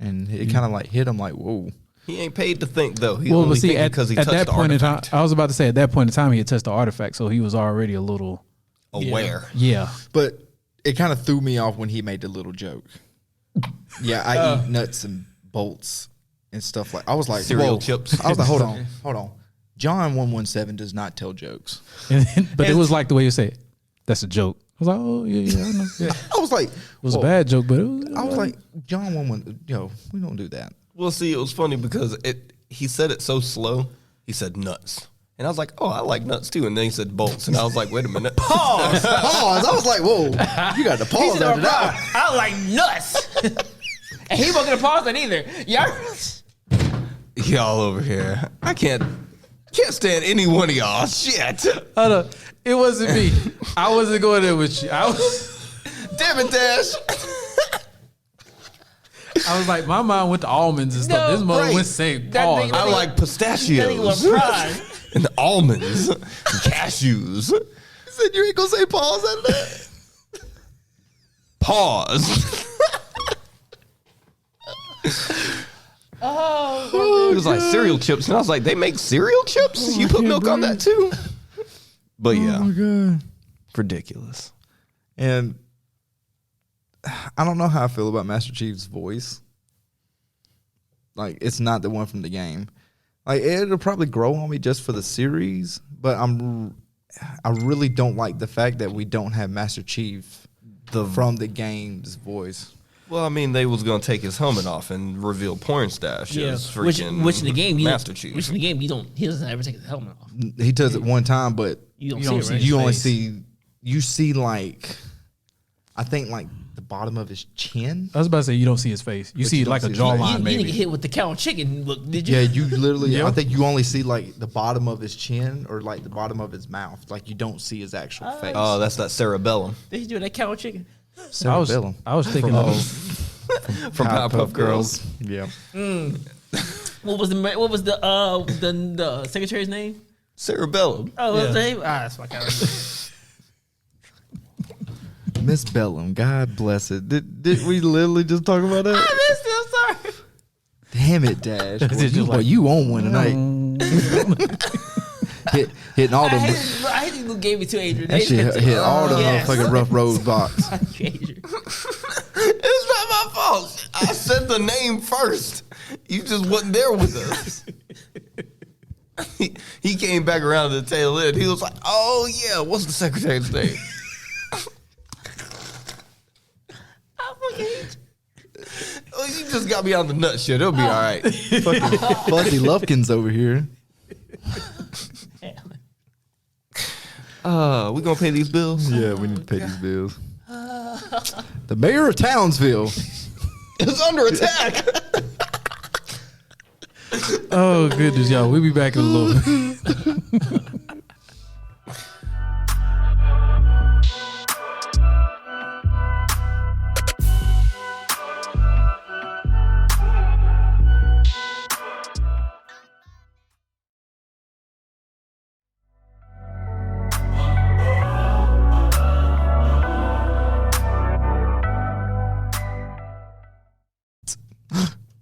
And it kind of like hit him like, whoa. He ain't paid to think though. He Well, only but see, thinking at because he that touched the point in time, artifact. I was about to say at that point in time he had touched the artifact, so he was already a little, Aware. yeah. But it kind of threw me off when he made the little joke. Yeah, I eat nuts and bolts and stuff like. I was like, Cereal whoa. chips. I was like, hold on. John 117 does not tell jokes. But it was like the way you say it. That's a joke. I was like, oh yeah, I know. Yeah. It I was like, was a bad joke, but it was, I was like, John 117, yo, we don't do that. Well, see, it was funny because he said it so slow. He said nuts. And I was like, oh, I like nuts too. And then he said bolts. And I was like, wait a minute. Pause. I was like, whoa, you got the He pause said, after "Bro, that. I like nuts. And he wasn't gonna pause that either. Yeah. Y'all over here. I can't stand any one of y'all. Shit. hold up. It wasn't me. I wasn't going there with you. I Damn it, Dash. was like, my mind went to almonds and stuff. No, This mother right. went saying That pause. thing- I like That nigga pistachios was fried. and almonds, and cashews. He said, you ain't going to say pause after that? Pause. It was like cereal chips, and I was like, they make cereal chips? You put milk on that too? But yeah, God. ridiculous. And I don't know how I feel about Master Chief's voice. Like, it's not the one from the game. Like, it'll probably grow on me just for the series, but I really don't like the fact that we don't have Master Chief from the game's voice. Well, I mean, they was gonna take his helmet off and reveal porn stash. Yeah, as which freaking in the game, Master Chief. Which in the game, he doesn't ever take his helmet off. He does it one time, but You don't see it, right? you only face. see like, I think like the bottom of his chin. I was about to say you don't see his face. You see you don't like a see his face. jawline, You didn't maybe. get hit with the cow and chicken look, did you? Yeah, you literally. Yeah. I think you only see like the bottom of his chin or like the bottom of his mouth. Like you don't see his actual face. Oh, that's that cerebellum Did you do that cow and chicken? I was thinking of from Powerpuff Girls. Yeah. What was the secretary's name? Cerebellum. Oh, what's Yeah. the name? That's my kind. Miss Bellum, God bless it. Did we literally just talk about that? I missed it. I'm sorry. Damn it, Dash. Boy, just like- you own one tonight. Hitting all them. I hate you gave me to Adrian. That shit hit all the motherfucking rough road box. Adrian. It's not my fault. I said the name first. You just wasn't there with us. He came back around to the tail end. He was like, "Oh yeah, what's the secretary's name?" Oh, you just got me on the nut shit. It'll be all right. Fucking Fuzzy Lufkins over here. We gonna pay these bills? Yeah, we need to pay these bills. The mayor of Townsville. It's under attack. oh goodness, y'all. We'll be back in a little bit.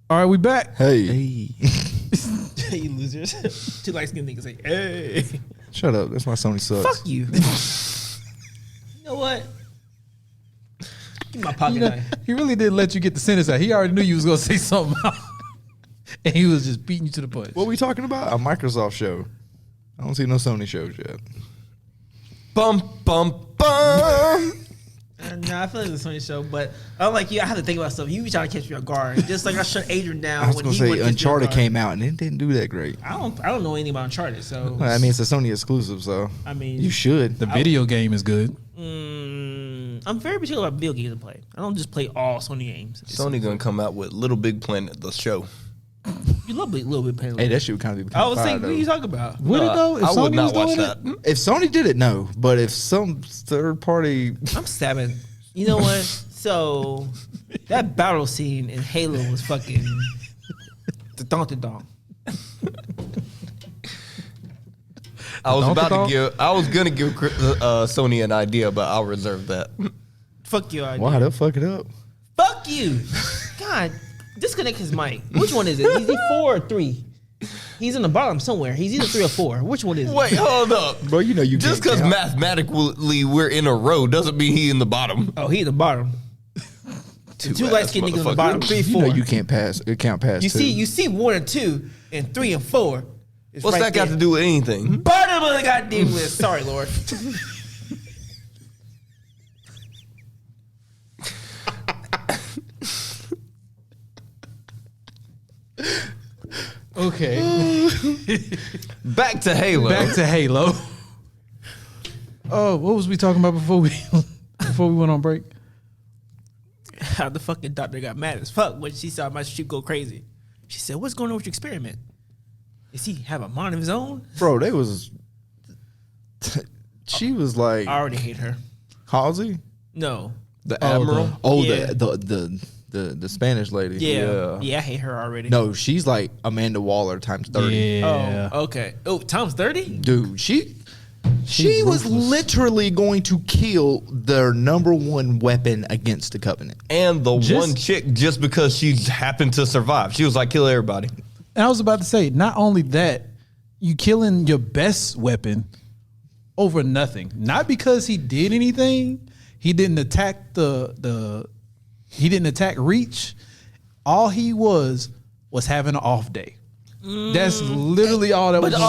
All right, we back. Hey. You losers. Two light skinned niggas say, hey. Shut up. That's why Sony sucks. Fuck you. You know what? Give me my pocket knife. He really didn't let you get the sentence out. He already knew you was gonna say something, and he was just beating you to the punch. What we talking about? A Microsoft show. I don't see no Sony shows yet. Bum bum bum. No, I feel like it's a Sony show, but unlike you, I have to think about stuff. You be trying to catch me off guard, just like I shut Adrian down. I was when gonna he went say to catch me off Uncharted guard. came out and it didn't do that great. I don't know anything about Uncharted, so Well, I mean, it's a Sony exclusive, so I mean, you should. The video game is good. I'm very particular about video games to play. I don't just play all Sony games. Sony gonna come out with Little Big Planet, the show. You love a little bit pain. Hey, that shit would kind of be. I was fire, thinking, what are though. you talking about? Would it though? If I would Sony not was watch doing that. it? If Sony did it, no. But if some third party, I'm stabbing. You know what? So that battle scene in Halo was fucking the dong. I was Donkey gonna give Sony an idea, but I'll reserve that. Fuck you, idea. why they'll fuck it up? Fuck you. God, disconnect his mic. Which one is it? Is he 4 or 3? He's in the bottom somewhere. He's either 3 or 4. Which one is it? Wait, hold up. Bro, you know you Just can't because count. mathematically we're in a row doesn't mean he in the bottom. Oh, he in the bottom. Two light skinned niggas in the motherfucker. bottom. 3, You 4. know you can't pass. It count past. You two. see 1 and 2 and 3 and 4. It's What's right that got there. to do with anything? Bottom of the goddamn list. Sorry, Lord. Okay. Back to Halo. Back to Halo. Oh, what was we talking about before we went on break? How the fucking doctor got mad as fuck when she saw my sheep go crazy. She said, "What's going on with your experiment? Does he have a mind of his own?" Bro, they was. She was like I already hate her. Halsey, No. the Admiral. Yeah. the Spanish lady. Yeah. I hate her already. No, she's like Amanda Waller times 30. Yeah. Oh, okay. Oh, Tom's 30? Dude, she was literally going to kill their number one weapon against the Covenant. And the Just- one chick, just because she happened to survive, she was like, kill everybody. And I was about to say, not only that, you killing your best weapon over nothing. Not because he did anything. He didn't attack he didn't attack Reach. All he was having an off day. That's literally all that But was.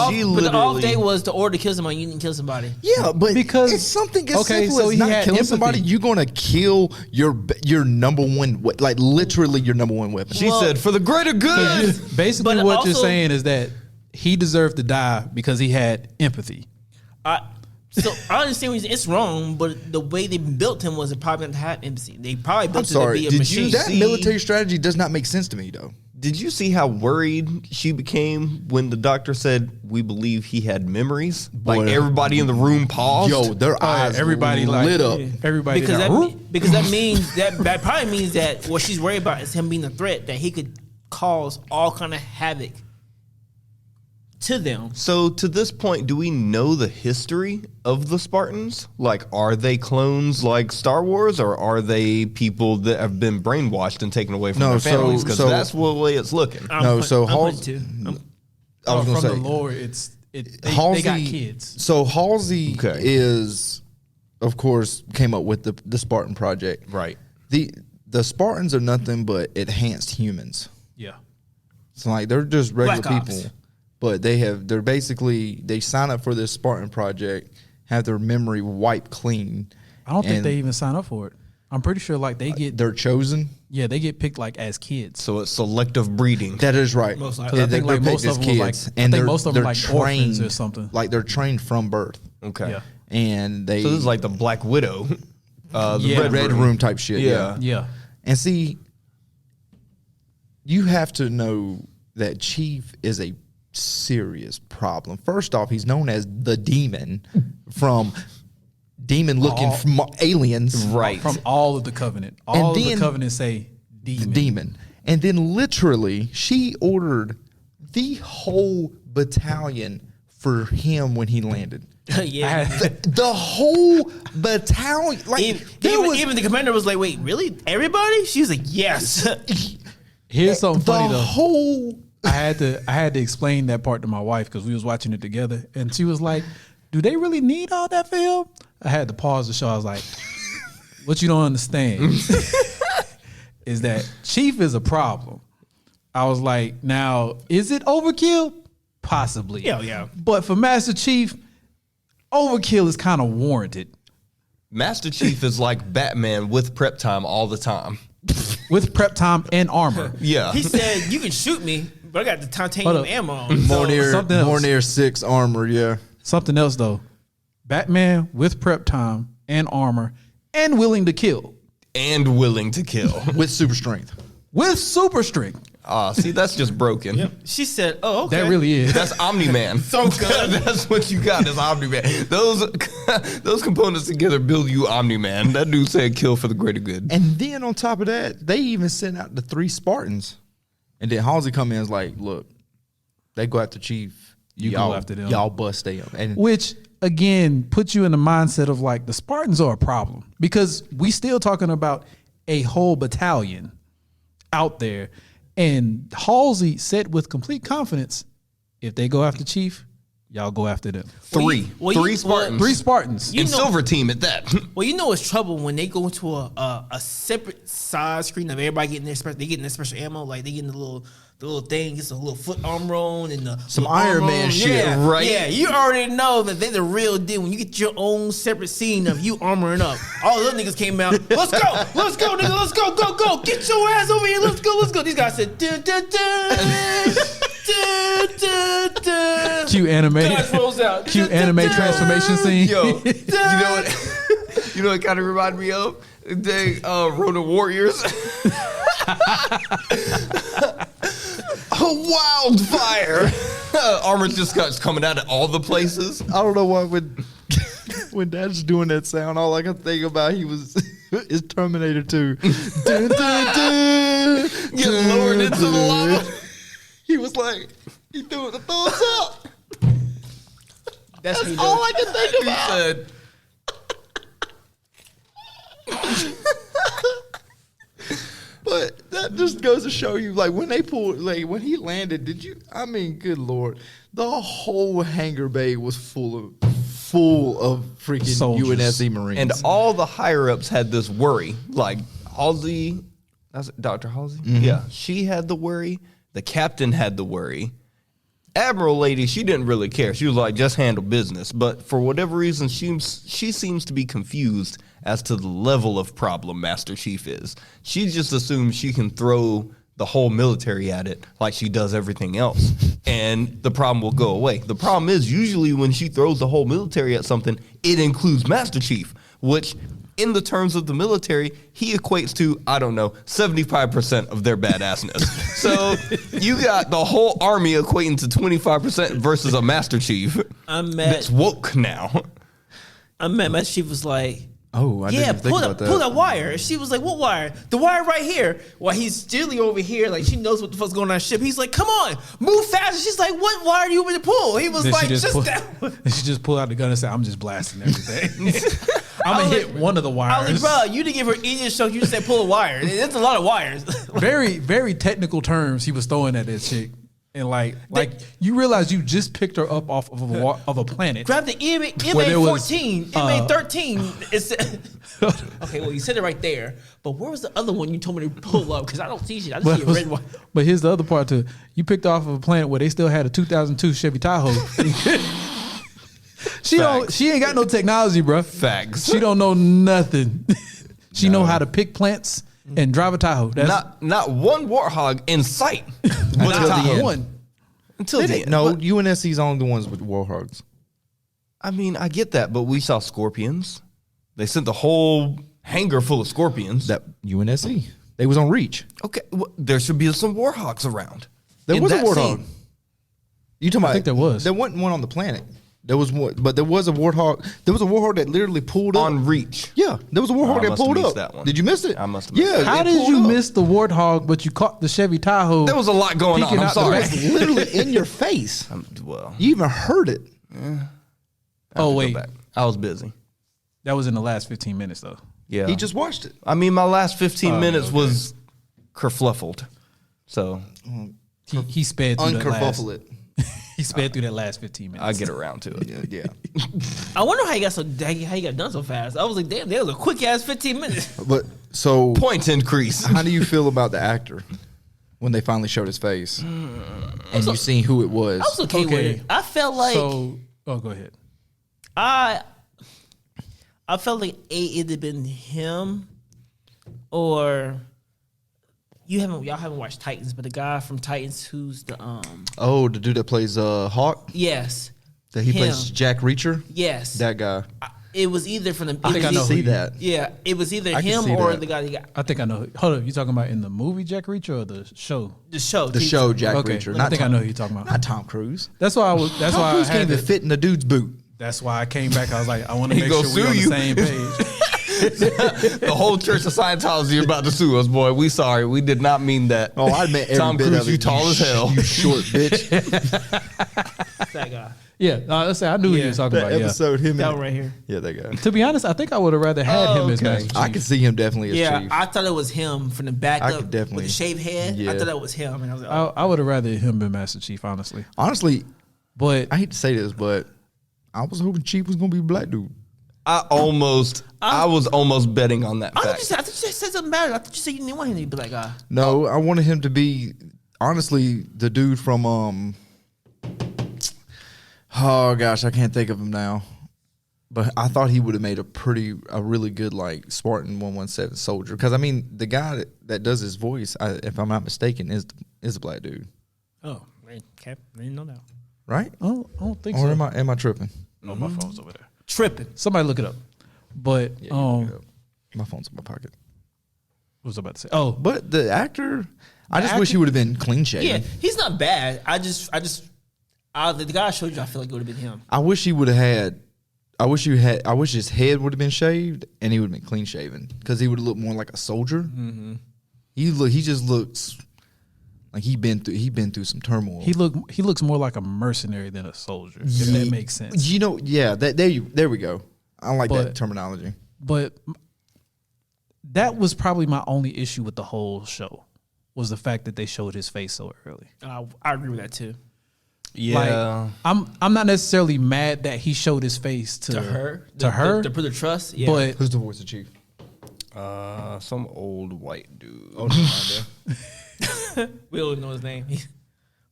the off day was to order to kill somebody. You didn't kill somebody. Yeah, but Because- it's something as okay, simple so as he not had killing empathy. somebody. You're gonna kill your number one, like literally your number one weapon. She said, "For the greater good." Basically, But what also- you're saying is that he deserved to die because he had empathy. So I understand it's wrong, but the way they built him was probably not to have empathy. They probably I'm built it to sorry. be a Did machine. you? That See- military strategy does not make sense to me, though. Did you see how worried she became when the doctor said, "We believe he had memories"? Boy. Like everybody in the room paused. Yo, their eyes everybody like lit up. Everybody because got, that "Whoop." because that means that probably means that what she's worried about is him being a threat that he could cause all kind of havoc to them. So to this point, do we know the history of the Spartans? Like, are they clones like Star Wars, or are they people that have been brainwashed and taken away from No, their so- families? Because so- that's the way it's looking. No, so I'm Halsey- putting two. I was from gonna the say lore, they got kids. So Halsey Okay. is, of course, came up with the Spartan Project. Right. The Spartans are nothing but enhanced humans. Yeah. So like they're just regular Black Ops. people, but they're basically they sign up for this Spartan Project, have their memory wiped clean. I don't think and they even sign up for it. I'm pretty sure like they're chosen. they get picked like as kids. So it's selective breeding. That is right. Most I likely. think like most of them were like I think most of them like orphans or something. Like they're trained from birth, Okay. Yeah. and they So this is like the Black Widow. The Yeah. red room type shit. Yeah. Yeah. And see, you have to know that Chief is a serious problem. First off, he's known as the Demon from demon-looking aliens. Right. From all of the Covenant. All of the then- Covenant say demon. Demon. And then literally, she ordered the whole battalion for him when he landed. Yeah. The whole battalion. Like, Even the commander was like, "Wait, really? Everybody?" She was like, "Yes." Here's something funny the though. whole I had to explain that part to my wife because we was watching it together, and she was like, "Do they really need all that film?" I had to pause the show. I was like, "What you don't understand is that Chief is a problem." I was like, "Now, is it overkill? Possibly. Yeah. But for Master Chief, overkill is kind of warranted Master Chief is like Batman with prep time all the time. with prep time and armor." Yeah. He said, "You can shoot me, but I got the titanium Hold up. ammo on." something else. Mornier 6 armor, yeah. Something else though, Batman with prep time and armor and willing to kill and willing to kill. With super strength. with super strength. See, that's just broken. She said, "Oh, okay." That really is. That's Omni-Man. So good. That's what you got is Omni-Man. Those components together build you Omni-Man. That dude said kill for the greater good. And then on top of that, they even sent out the 3 Spartans. And then Halsey come in and is like, look, they go after Chief. You go after them. Y'all bust them. And Which again puts you in the mindset of like the Spartans are a problem because we still talking about a whole battalion out there, and Halsey said with complete confidence, if they go after Chief, y'all go after them. Three Spartans. 3 Spartans. You and know- Silver Team at that. Well, you know it's trouble when they go into a separate side screen of everybody getting their special. They getting their special ammo, like they getting the little thing, gets a little foot armor on and the Some little Iron armor Man on. shit, Yeah, right? Yeah, you already know that they're the real deal when you get your own separate scene of you armoring up. All the other niggas came out. Let's go, nigga, let's go, get your ass over here. Let's go. These guys said, dun, dun, dun, dun, dun, dun. Cute anime. Guys rolls out. Cute Dun, dun, anime dun. Yo, transformation scene. you know what? You know what kind of reminded me of? They Ronin Warriors. A wildfire. Armor just got coming out of all the places. I don't know why when Dad's doing that sound, all I can think about is Terminator 2. Dun, dun, dun, Get lowered into the lava. He was like, he threw the thumbs up. That's me, All I can think He about. said, But that just goes to show you, like, when they pulled, like, when he landed, I mean, good Lord, the whole hangar bay was full of freaking Soldiers. UNSC Marines. and all the higher ups had this worry. Like Halsey, that's Dr. Halsey? Yeah. She had the worry. The captain had the worry. Admiral lady, she didn't really care. She was like, just handle business. But for whatever reason, she seems to be confused as to the level of problem Master Chief is. She just assumes she can throw the whole military at it like she does everything else, and the problem will go away. The problem is usually when she throws the whole military at something, it includes Master Chief, which in the terms of the military, he equates to, I don't know, 75% of their badassness. So you got the whole army equating to 25% versus a Master Chief. I'm mad. That's woke now. I'm mad. Master Chief was like, Oh, I didn't think about that. Pull that wire. And she was like, what wire? The wire right here. While he's stealing over here, like she knows what the fuck's going on the ship. He's like, come on, move faster. She's like, what wire do you want me to pull? He was Then like, she that. And she just pulled out the gun and said, I'm just blasting everything. I'm going to hit one of the I wires. was like, bro, you didn't give her any instruction. You just said pull a wire. It's a lot of wires. Very, very technical terms he was throwing at that chick. And like you realize you just picked her up off of a planet. Grab the MA-14, MA-13. It's okay, well, you said it right there. But where was the other one you told me to pull up? Because I don't see shit. I just see a red one. But here's the other part too. You picked off of a planet where they still had a 2002 Chevy Tahoe. She ain't got no technology, bro. Facts. She don't know nothing. She know how to pick plants and drive a Tahoe. That's Not one warthog in sight. But Until the end. one. Until the end. No, But, UNSC's only the ones with warhogs. I mean, I get that, but we saw scorpions. They sent the whole hangar full of scorpions. That UNSC. They was on Reach. Okay, well, there should be some warhogs around. There in was a that warthog. scene. You talking about? I think there was. There wasn't one on the planet. There was one, but there was a warthog. There was a warthog that literally pulled up On Reach. Yeah, there was a warthog I that must have pulled missed up. that one. Did you miss it? I must have missed Yeah. it. How it did pulled you up. miss the Warthog, but you caught the Chevy Tahoe? There was a lot going on. Peeking I'm out the sorry. window. It's literally in your face. Well, You even heard it. I have Oh, to go wait. back. I was busy. That was in the last 15 minutes, though. Yeah. He just watched it. I mean, my last 15 minutes was kerfluffled. So He sped through that last. Unkerfuffle it. He sped through that last 15 minutes. I get around to it. Yeah. I wonder how he got done so fast. I was like, damn, that was a quick ass 15 minutes. But so, Point increase. how do you feel about the actor when they finally showed his face and you seen who it was? I was okay with it. I felt like go ahead. I felt like it'd have been him or y'all haven't watched Titans, but the guy from Titans who's the Oh, the dude that plays Hawk. yes. That he Him. plays Jack Reacher. Yes. That guy. It was either from the I think I know who See you- that? Yeah, it was either I can him see or that. the guy he got I think I know. Hold up, you talking about in the movie Jack Reacher or the show? the show. The show Jack Okay, Reacher. I think I know who you're talking about. Not Tom Cruise. That's why I was. That's Tom why Cruise I can't had even to, fit in the dude's boot. That's why I came back. I was like, I want to He make gonna sure we're on sue the you. same page. The whole Church of Scientology about to sue us, boy. We sorry. We did not mean that. Oh, I meant every Tom bit Cruise, of it. you tall as hell. You short bitch. that guy. Yeah, let's say I knew who you were talking That about. Yeah. episode, him That and one right here. yeah, that guy. To be honest, I think I would have rather had him as Master Chief. I could see him definitely as Yeah, Chief. I thought it was him from the back I up could definitely- with the shaved head. Yeah. I thought that was him, and I was like, oh. I would have rather him been Master Chief, honestly. Honestly, But I hate to say this, but I was hoping Chief was gonna be a black dude. I was almost betting on that I thought fact. you said something about it. I thought you said you didn't want him to be like, No, I wanted him to be honestly the dude from oh gosh, I can't think of him now. But I thought he would have made a really good like Spartan 117 soldier. Because I mean, the guy that does his voice, if I'm not mistaken, is a black dude, oh, okay, I didn't know that. right? I don't think Or so. am I tripping? No, my phone's over there. Tripping. Somebody look it up. But Yeah, you look it up. My phone's in my pocket. what was I about to say? Oh, But the actor, I just wish he would have been clean shaven. Yeah, he's not bad. The guy I showed you, I feel like it would have been him. I wish he would have had. I wish his head would have been shaved and he would have been clean shaven because he would have looked more like a soldier. Mm-hmm. He just looks like he been through some turmoil. he looks more like a mercenary than a soldier. If that makes sense. You know, yeah. There we go. I like But- that terminology. But that was probably my only issue with the whole show was the fact that they showed his face so early. I agree with that too. Yeah. Like, I'm not necessarily mad that he showed his face to her, to put the trust. Yeah, but Who's the voice of Chief? Some old white dude. Oh, no, we don't know his name.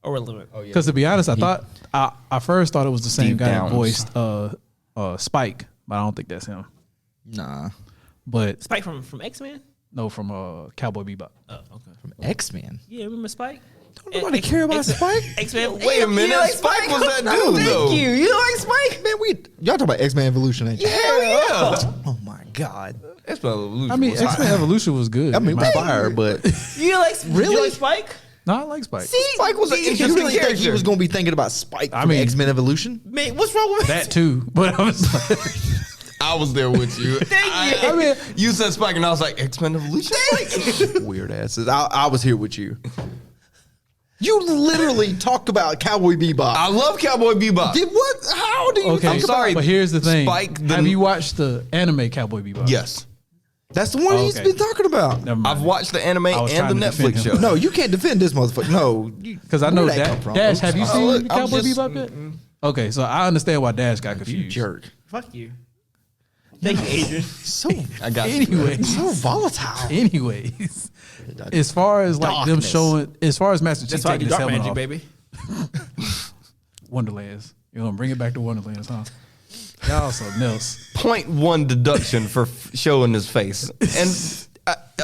Irrelevant. Oh yeah. Because to be honest, I first thought it was the same Steve guy Downs. that voiced Spike, but I don't think that's him. Nah. But Spike from X-Men? no, from Cowboy Bebop. Oh, okay. From X-Men. Yeah, remember Spike? Don't nobody care about Spike. X-Men. Wait a minute. like Spike was that dude, Thank though. you. You like Spike? Man, y'all talk about X-Men Evolution, ain't you? Hell yeah. Oh my God. X-Men Evolution. I mean, was X-Men Evolution was good. I mean, in my fire, opinion. but You like Really? You like Spike? No, I like Spike. See, Spike was an you interesting really think character. he was going to be thinking about Spike from mean- X-Men Evolution? Man, what's wrong with That too, but I was like, I was there with you. Thank you. I mean, You said Spike, and I was like, X-Men Evolution? Weird asses. I was here with you. You literally talked about Cowboy Bebop. I love Cowboy Bebop. Did what? How do you okay. I'm sorry, but here's the thing. Spike, the- Have you watched the anime Cowboy Bebop? Yes. That's the one he's Okay. been talking about. Never mind. I've watched the anime I was and the trying to defend Netflix show. him. No, you can't defend this motherfucker. No. Because I know Where'd that come from? Dash, have you Oops. seen look, I'm Cowboy just- Bebop yet? Okay, so I understand why Dash got You confused. jerk. Fuck you. Thank you, Adrian. So, I got you. Anyways, so volatile. anyways, as far as like them Darkness. showing, as far as Master Chief That's why I do taking his dark helmet magic, off, baby. Wonderlands. You're gonna bring it back to Wonderlands, huh? Y'all something else. 0.1 deduction for showing his face. And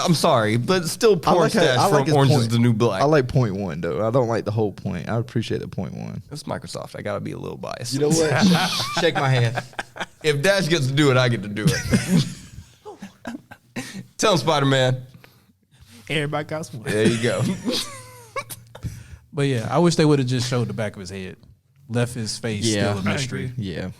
I'm sorry, but still porn stash from his Orange is point. the New Black. I like point one, though. I don't like the whole point. I appreciate the point one. It's Microsoft. I got to be a little biased. You know what? Shake my hand. If Dash gets to do it, I get to do it. Tell him, Spider-Man. Everybody got one. There you go. But yeah, I wish they would have just showed the back of his head, left his face Yeah. still a mystery. Yeah.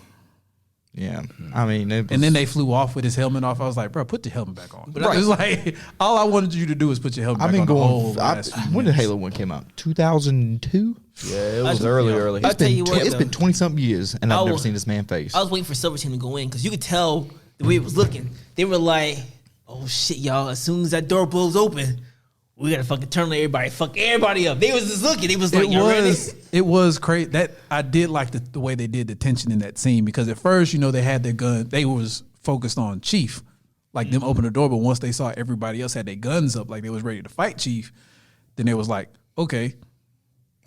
Yeah. I mean, it was, And then they flew off with his helmet off. I was like, bro, put your helmet back on. Right. It was like all I wanted you to do was put your helmet I've back been on the whole going. last few When did minutes. Halo 1 came out? 2002? Yeah, it was early. I'll tell you what, It's though. been 20 something years, and I've I never was- seen this man face. I was waiting for Silver Team to go in because you could tell the way it was looking. They were like, "Oh shit, y'all! As soon as that door blows open, we gotta fucking turn on everybody, fuck everybody up." They was just looking. They was like, "You ready?" It was crazy. That I did like the way they did the tension in that scene because at first, they had their gun. They was focused on Chief, like them open the door. But once they saw everybody else had their guns up, like they was ready to fight Chief, then they was like, okay,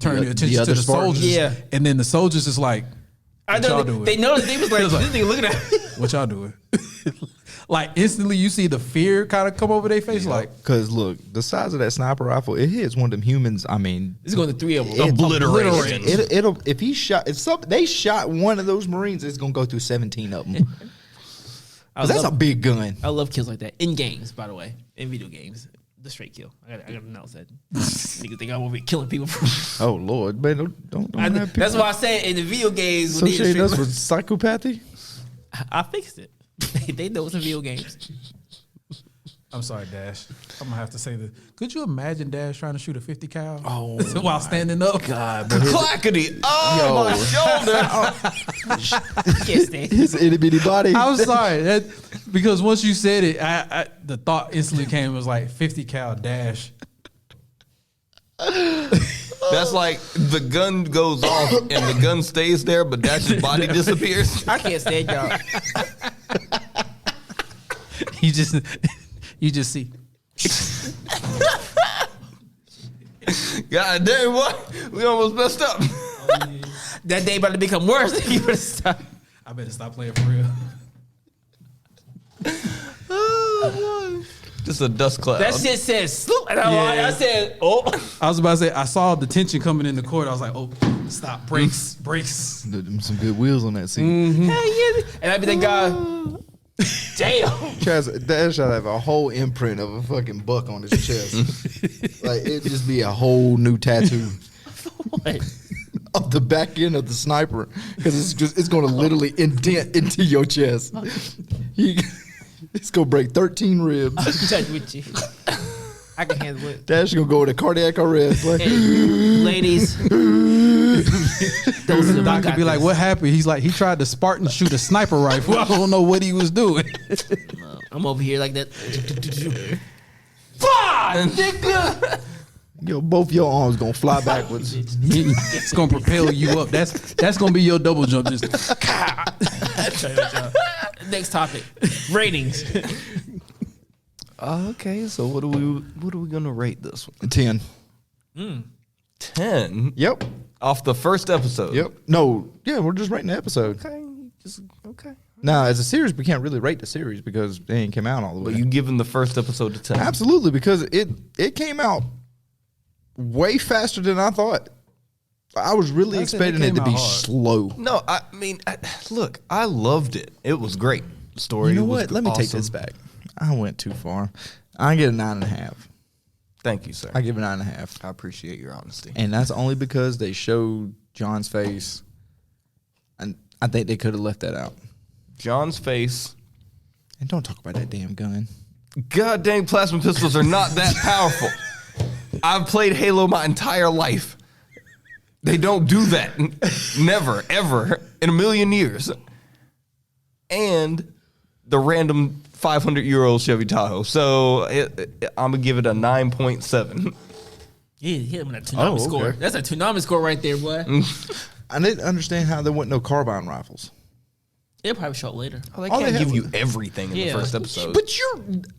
turn The- your attention the to other the Spartans. soldiers. Yeah. And then the soldiers is like, I what know y'all they, doing? they noticed. They was like, It was like- "This nigga looking at me." What y'all doing? Like instantly, you see the fear kind of come over their face. Like, Because look, the size of that sniper rifle, it hits one of them humans. I mean, This is going to 3 of them. it- Obliterated. It'll if he shot if they shot one of those Marines, it's gonna go through 17 of them. I That's a love, big gun. I love kills like that in games, by the way, in video games. The straight kill. I gotta announce that. Niggas think I'm over here killing people. Oh Lord, man, don't have people That's why I said in the video games. When they associate us straight- with psychopathy. I fixed it. They know it's in video games. I'm sorry, Dash. I'm gonna have to say this. Could you imagine Dash trying to shoot a 50 cal? Oh, while standing up. God, Clackety. Oh, my shoulder. Can't stand it. his itty bitty body. I'm sorry because once you said it, the thought instantly came was like 50 cal Dash. That's like the gun goes off and the gun stays there, but Dash's body disappears. I can't stand y'all. You just see. God damn, what? We almost messed up. That day about to become worse. You better stop. I better stop playing for real. Just a dust cloud. That shit said sloop. And Yeah. I said, oh. I was about to say I saw the tension coming in the court. I was like, oh, stop, brakes. Some good wheels on that seat. Hell yeah. And I be that guy. Damn. Dash should have a whole imprint of a fucking buck on his chest. Like it'd just be a whole new tattoo What? of the back end of the sniper because it's going to literally indent into your chest. It's going to break 13 ribs. Touch with you. I can handle it. Dash gonna go with a cardiac arrest. Like, Hey, ladies. Those are the Doc could be like, what happened? He's like, he tried to Spartan shoot a sniper rifle. I don't know what he was doing. I'm over here like that. Fuck, nigga. both your arms gonna fly backwards. It's gonna propel you up. That's gonna be your double jump. Just Next topic. Ratings. Okay, so what are we gonna rate this one? 10. 10. 10? Yep. Off the first episode? Yep. No. Yeah, we're just rating the episode. Okay. Now, as a series, we can't really rate the series because they ain't came out all the way. But you giving the first episode to 10? Absolutely, because it came out way faster than I thought. I was really expecting it to be slow. No, I mean, look, I loved it. It was great. The story. You know was what? Let me take this back. I went too far. I get a 9.5. Thank you, sir. I give it 9.5. I appreciate your honesty. And that's only because they showed John's face, and I think they could have left that out. John's face. And don't talk about that damn gun. God dang, plasma pistols are not that powerful. I've played Halo my entire life. They don't do that. Never, ever, in a million years. And the random 500-year-old Chevy Tahoe. So I'm going to give it a 9.7. Yeah, hit him with a tsunami score. Okay. That's a tsunami score right there, boy. I didn't understand how there weren't no carbine rifles. It'll probably show up later. Oh, they All can't they give have- you everything in the first episode. But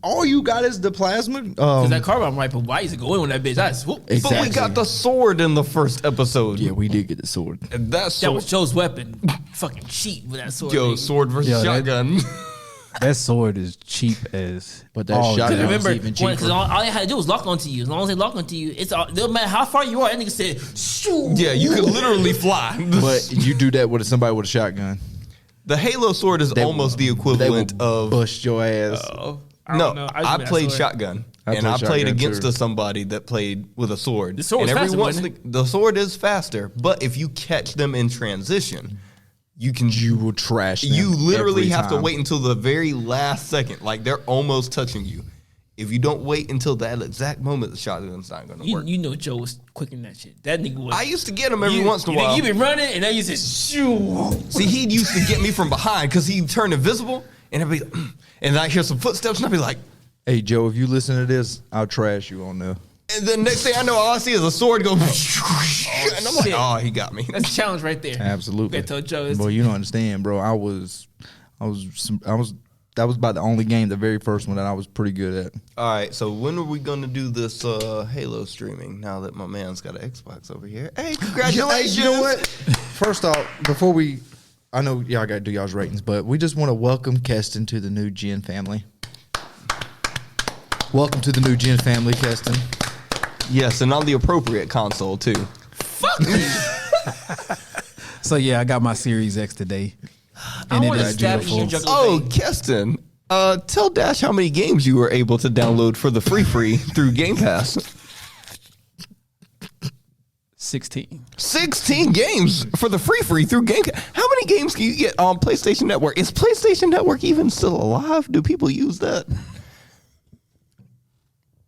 all you got is the plasma. Because that carbine rifle, why used to go in with that bitch? That's whoop. Exactly. But we got the sword in the first episode. Yeah, we did get the sword. And that That was sword. Joe's weapon. Fucking cheat with that sword. Yo, nigga. sword versus Yo, that- shotgun. That sword is cheap as. But that all shotgun get out. was Remember, even because cheaper. all you had to do was lock onto you. As long as they lock onto you, it's all, no matter how far you are. That nigga said, shoo. Yeah, you could literally fly. But you do that with somebody with a shotgun. The Halo sword is almost the equivalent they will of. bust your ass. Oh, I No, don't know. I played shotgun. And I played against too. somebody that played with a sword. The sword and was every faster, once wasn't the sword is faster, but if you catch them in transition, You will trash them. you literally every have to time. wait until the very last second. Like they're almost touching you. If you don't wait until that exact moment, the shotgun's not going to work. You know Joe was quick in that shit. That nigga was. I used to get him every once in a while. You be running, and then you said, shoo. See, he used to get me from behind because he'd turn invisible, and I'd be, and I hear some footsteps, and I'd be like, Hey, Joe, if you listen to this, I'll trash you on there. and then next thing I know, all I see is a sword go, and I'm like, shit. oh, he got me. That's a challenge right there. Absolutely. I told Joe this. Boy, you don't understand, bro. That was about the only game, the very first one that I was pretty good at. All right, so when are we going to do this Halo streaming now that my man's got an Xbox over here? Hey, congratulations. Hey, you know what? First off, before I know y'all got to do y'all's ratings, but we just want to welcome Keston to the new Gen family. Welcome to the new Gen family, Keston. Yes, and on the appropriate console, too. Fuck me. So yeah, I got my Series X today. I want to stab you in your jugular Oh, vein. Keston, tell Dash how many games you were able to download for the free through Game Pass. 16. 16 games for the free through Game Pass. How many games can you get on PlayStation Network? Is PlayStation Network even still alive? Do people use that?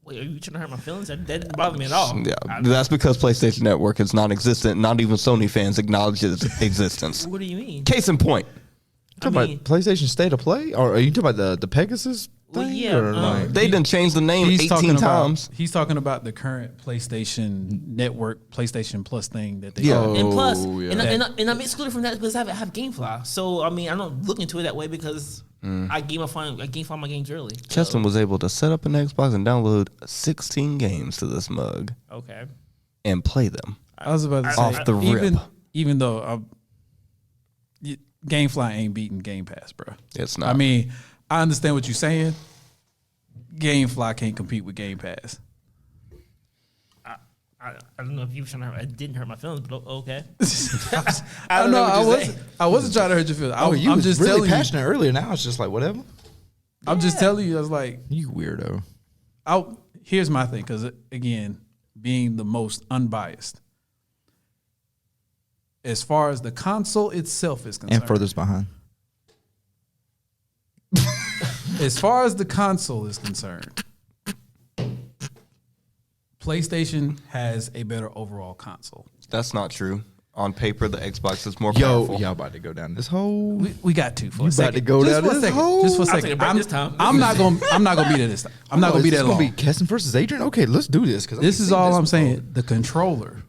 Wait, are you trying to hurt my feelings? That didn't bother me at all. Yeah, that's because PlayStation Network is non-existent. Not even Sony fans acknowledge its existence. What do you mean? Case in point. Talking I mean- about PlayStation State of Play? Or are you talking about the Pegasus Well, thing? yeah, Or like, They done changed the name 18 times. He's talking about the current PlayStation Network, PlayStation Plus thing that they. Yeah. And plus, yeah. and I'm excluded from that because I have GameFly. So I mean, I don't look into it that way because I GameFly my games early. So, Keston was able to set up an Xbox and download 16 games to this mug okay. and play them. I was about to say, Off the rip. even though GameFly ain't beating Game Pass, bro. It's not. I mean, I understand what you're saying. GameFly can't compete with Game Pass. I don't know if you were trying to hurt. It didn't hurt my feelings, but okay. I don't know. what I you're wasn't. saying. I wasn't trying to hurt your feelings. you I'm was just really telling passionate earlier. Now it's just like, whatever. you. I'm just telling you. I was like, You weirdo. here's my thing, because again, being the most unbiased, as far as the console itself is concerned, And furthest behind. as far as the console is concerned, PlayStation has a better overall console. That's not true. On paper, the Xbox is more Yo, powerful. y'all about to go down this whole. We got to for You a second. about to go Just down for a this second. hole? Just for a I'll take second. a break this time. I'm not gonna be there this time. I'm not gonna be Is that this long. gonna be Keston versus Adrian? Okay, let's do this. This is all I'm saying. The controller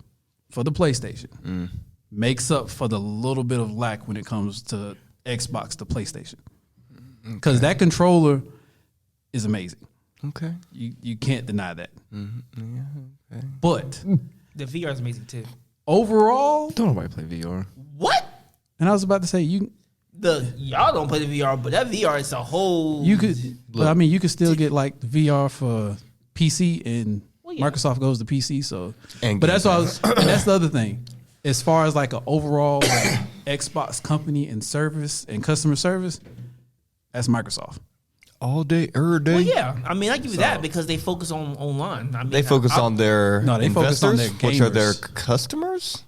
for the PlayStation makes up for the little bit of lack when it comes to Xbox to PlayStation. Because that controller is amazing. Okay. You can't deny that. But The VR is amazing too. Overall, Don't nobody play VR. What? and I was about to say Y'all don't play the VR, but that VR is a whole. you could, but I mean, you could still get like the VR for PC, and yeah. Microsoft goes to PC. So, And but that's Game what I was, and that's the other thing. As far as like an overall like, Xbox company and service and customer service, that's Microsoft. All day, every day. Well, yeah. I mean, I give you that because they focus on online. I mean, They focus on their No, they focus on investors, their which are their gamers. customers.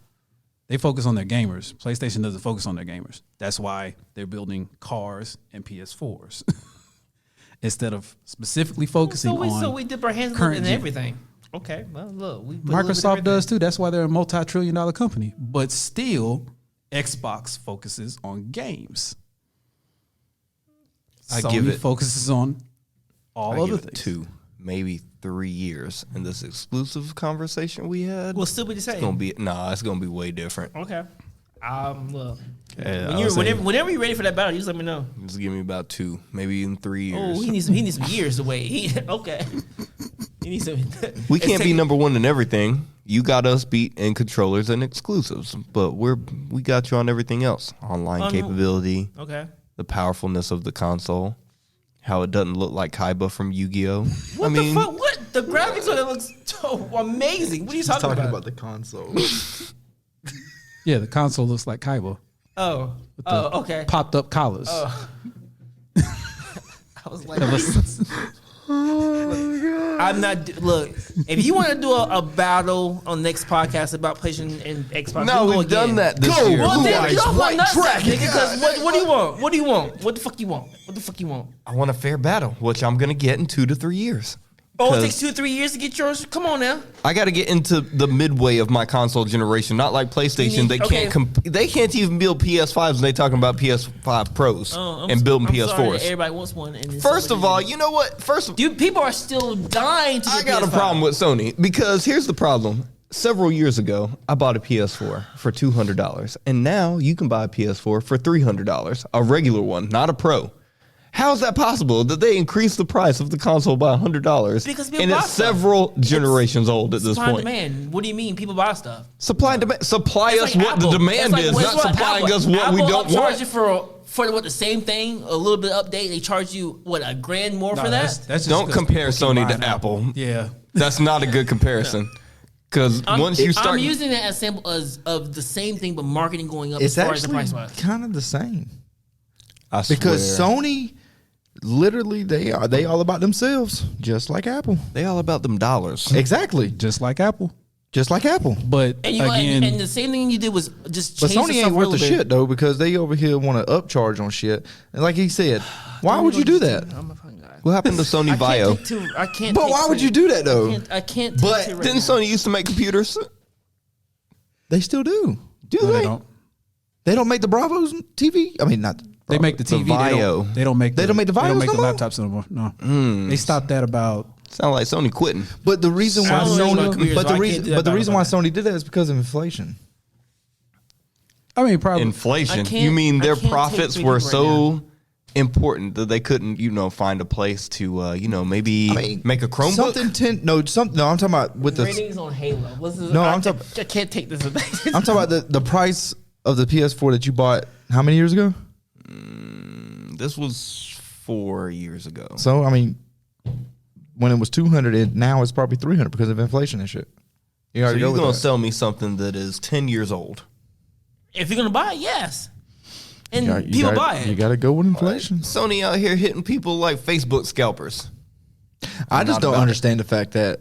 They focus on their gamers. PlayStation doesn't focus on their gamers. That's why they're building cars and PS4s instead of specifically focusing on. So we dip our hands current in gen. everything. Okay, well, look, we put a little bit of Microsoft does everything. too. That's why they're a multi-trillion-dollar company. But still, Xbox focuses on games. I Sony give it- focuses on all I other give it things. 2, maybe 3 years. And this exclusive conversation we had, Will still be the it's same. gonna be it's gonna be way different. Okay. Look. Yeah, When I you're, would say- whenever you're ready for that battle, you just let me know. Just give me about 2, maybe even 3 years. Oh, he needs some years to wait. Okay. He needs some. We It's can't be taking- number one in everything. You got us beat in controllers and exclusives, but we got you on everything else. Online capability, Okay. the powerfulness of the console, how it doesn't look like Kaiba from Yu-Gi-Oh. What the fuck? What? The graphics on it looks so amazing. What are you talking, Talking about? about the console. Yeah, the console looks like Kaiba. Oh. the Oh, okay. Popped up collars. I was like, I'm not. Look, if you want to do a battle on next podcast about PlayStation and Xbox, No, we can go we've done again. that this Go. year. Well, then Eyes, you don't White want nuts, Dragon. nigga. Because what do you want? What do you want? What the fuck you want? What the fuck you want? I want a fair battle, which I'm gonna get in 2 to 3 years. Oh, it 'Cause takes 2 or 3 years to get yours. Come on now. I got to get into the midway of my console generation, not like PlayStation. They okay. they can't even build PS5s, and they talking about PS5 Pros and building I'm sorry that PS4s. everybody wants one. And it's First so of all, many- you know what? dude, people are still dying to. I get got a PS5. problem with Sony because here's the problem. Several years ago, I bought a PS4 for $200, and now you can buy a PS4 for $300, a regular one, not a Pro. How is that possible that they increased the price of the console by $100? Because people and buy it's stuff. several generations old at this Supply and point. demand. What do you mean? People buy stuff. Supply and demand. Supply It's us like what Apple. the demand It's like- is, well, not it's like supplying Apple. us what we Apple don't upcharge want. you for what the same thing, a little bit update. They charge you what $1,000 more for that. That's just Don't 'cause compare people keep Sony to buying Apple. Yeah. That's not a good comparison. Because once you start, I'm using that as sample of the same thing, but marketing going up It's as far as the actually price was. kind of the same. I Because swear. Sony, literally, they all about themselves, just like Apple. they all about them dollars. Exactly, Just like Apple. just like Apple. But And you again, and the same thing you did was just But change the Sony ain't software worth a the little bit. shit though, because they over here want to upcharge on shit. And like he said, why would you do that? I'm a fucking guy. What happened to Sony I can't Vio? take two. I can't. But take why would two. you do that though? I can't. Take But two right Didn't now. Sony used to make computers? They still do. Do no, they? they don't. They don't make the Bravos TV. I mean, not. They make the TV. They Vio. don't make. They don't make the They don't Vios make the no more? laptops anymore. No, they stopped that about. Sound like Sony quitting. But the reason why I don't know about computers, Sony, but so I the can't reason, do that but the about reason it. why Sony did that is because of inflation. I mean, probably. Inflation. I can't- You mean I their can't take profits 3D were right so important that they couldn't, find a place to, maybe I mean, make a Chromebook? No, I'm talking about with the. ratings on Halo. No, I'm talking. I can't take this. I'm talking about the price of the PS4 that you bought how many years ago? This was 4 years ago. So I mean, when it was 200, and now it's probably 300 because of inflation and shit. You So gotta go you're with going that. to sell me something that is 10 years old. If you're gonna buy it, yes. And You people gotta- buy it. You got to go with inflation. Sony out here hitting people like Facebook scalpers. I just not don't about understand the fact that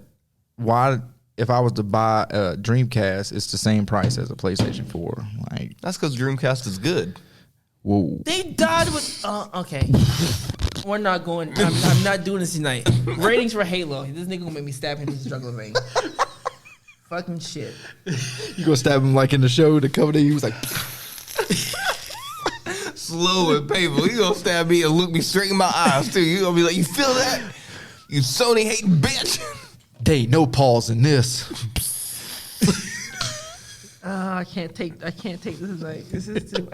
why, if I was to buy a Dreamcast, it's the same price as a PlayStation 4. Like, That's because Dreamcast is good. whoa. They died with. Okay. We're not going. I'm not doing this tonight. Ratings for Halo. This nigga gonna make me stab him in his jugular vein. Fucking shit. You gonna stab him like in the show, the cover that he was like, Slow and painful. You going to stab me and look me straight in my eyes, too. You going to be like, you feel that? You Sony hating bitch. "Hey, no pause in this." I can't take this tonight. This is too.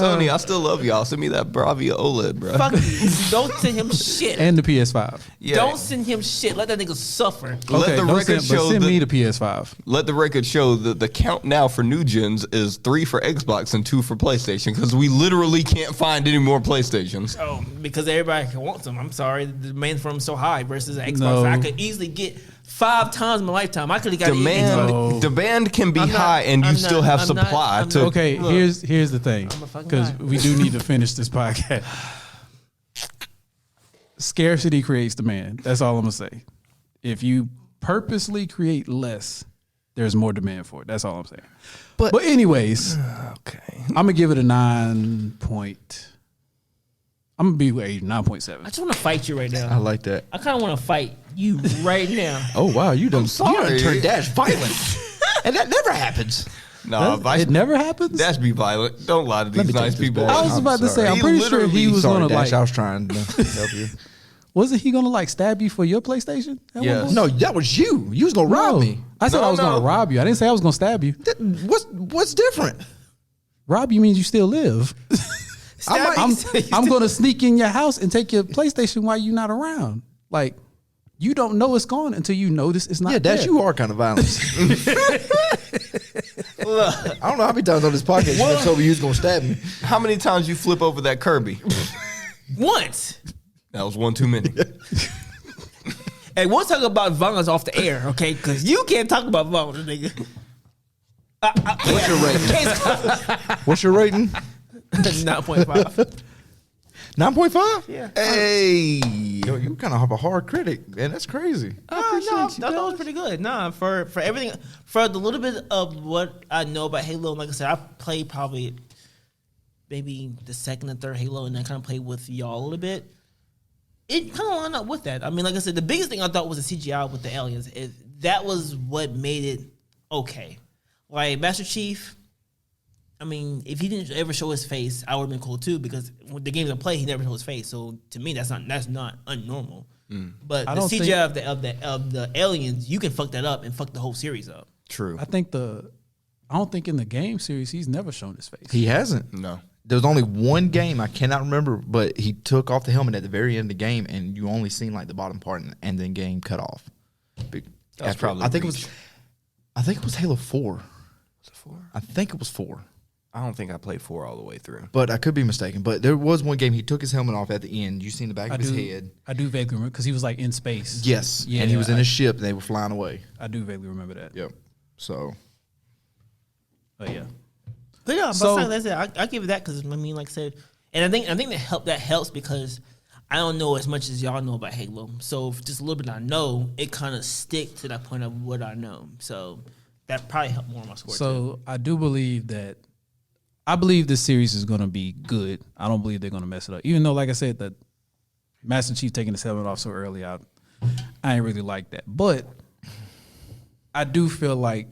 Sony, I still love y'all. Send me that Bravia OLED, bro. Fuck you. Don't send him shit. And the PS5. Yeah. Don't send him shit. Let that nigga suffer. Let the record show send me the PS5. Let the record show that the count now for new gens is 3 for Xbox and 2 for PlayStation because we literally can't find any more PlayStations. Oh, because everybody can want them. I'm sorry, the demand for them is so high versus an Xbox. No. I could easily get 5 times in my lifetime. I could have got an Xbox. Demand can be I'm not- high and you I'm still not- have I'm not- supply I'm to. not- Okay, Look, here's the thing, I'm a fucking because guy. we do need to finish this podcast. Scarcity creates demand. That's all I'm gonna say. If you purposely create less, there's more demand for it. That's all I'm saying. But anyways, Okay. I'm gonna give it a 9 point. I'm gonna be with a 9.7. I just want to fight you right I now. like that. I kind of want to fight you right now. Oh wow, you done sorry. turned Dash violent, and that never happens. No, It never happens. Dash be violent. Don't lie to Let me these take nice this people. back. I was about to say, I'm He pretty sure he literally- was Sorry, gonna Dash. I like. was trying to help you. Wasn't he gonna like stab you for your PlayStation? at one Yes. point? No, that was you. You was gonna rob me. I said No, I was gonna no. rob you. I didn't say I was gonna stab you. What's different? Rob you means you still live. Stab I'm gonna sneak in your house and take your PlayStation while you're not around. Like, you don't know it's gone until you notice it's not. Yeah, Dash, there. you are kind of violent. I don't know how many times on this podcast you told me you was gonna stab me. How many times you flip over that Kirby? Once. That was one too many. Hey, we'll talk about violence off the air, okay? Because you can't talk about violence, nigga. What's your rating? What's your rating? 9.5. 9.5? Yeah. Hey. Yo, you kind of have a hard critic, man. That's crazy. No, I thought it was pretty good. Nah, for everything, for the little bit of what I know about Halo, like I said, I played probably maybe the second and third Halo, and I kind of played with y'all a little bit. It kind of lined up with that. I mean, like I said, the biggest thing I thought was the CGI with the aliens. That was what made it okay. Like Master Chief, I mean, if he didn't ever show his face, I would have been cool too, because with the games I play, he never showed his face. So to me, that's not unnormal. But I the don't CGI of the aliens, you can fuck that up and fuck the whole series up. True. I don't think in the game series he's never shown his face. He hasn't. No. There was only one game I cannot remember, but he took off the helmet at the very end of the game, and you only seen like the bottom part, and then game cut off. That's probably I think Reach. it was Halo 4. Was it 4? I think it was 4, I don't think I played 4 all the way through. but I could be mistaken. But there was one game he took his helmet off at the end. You seen the back of his head. I do vaguely remember because he was like in space. Yes, Yeah, and he was in I- a ship, and they were flying away. I do vaguely remember that. Yep. So But yeah. But yeah, So- but that's it. I give it that because I mean, like I said, and I think that helps because I don't know as much as y'all know about Halo. So if just a little bit I know, it kind of stick to that point of what I know. So that probably helped more on my score. too. So I do believe that. I believe this series is going to be good. I don't believe they're going to mess it up. Even though, like I said, that Master Chief taking his helmet off so early, I ain't really like that. But I do feel like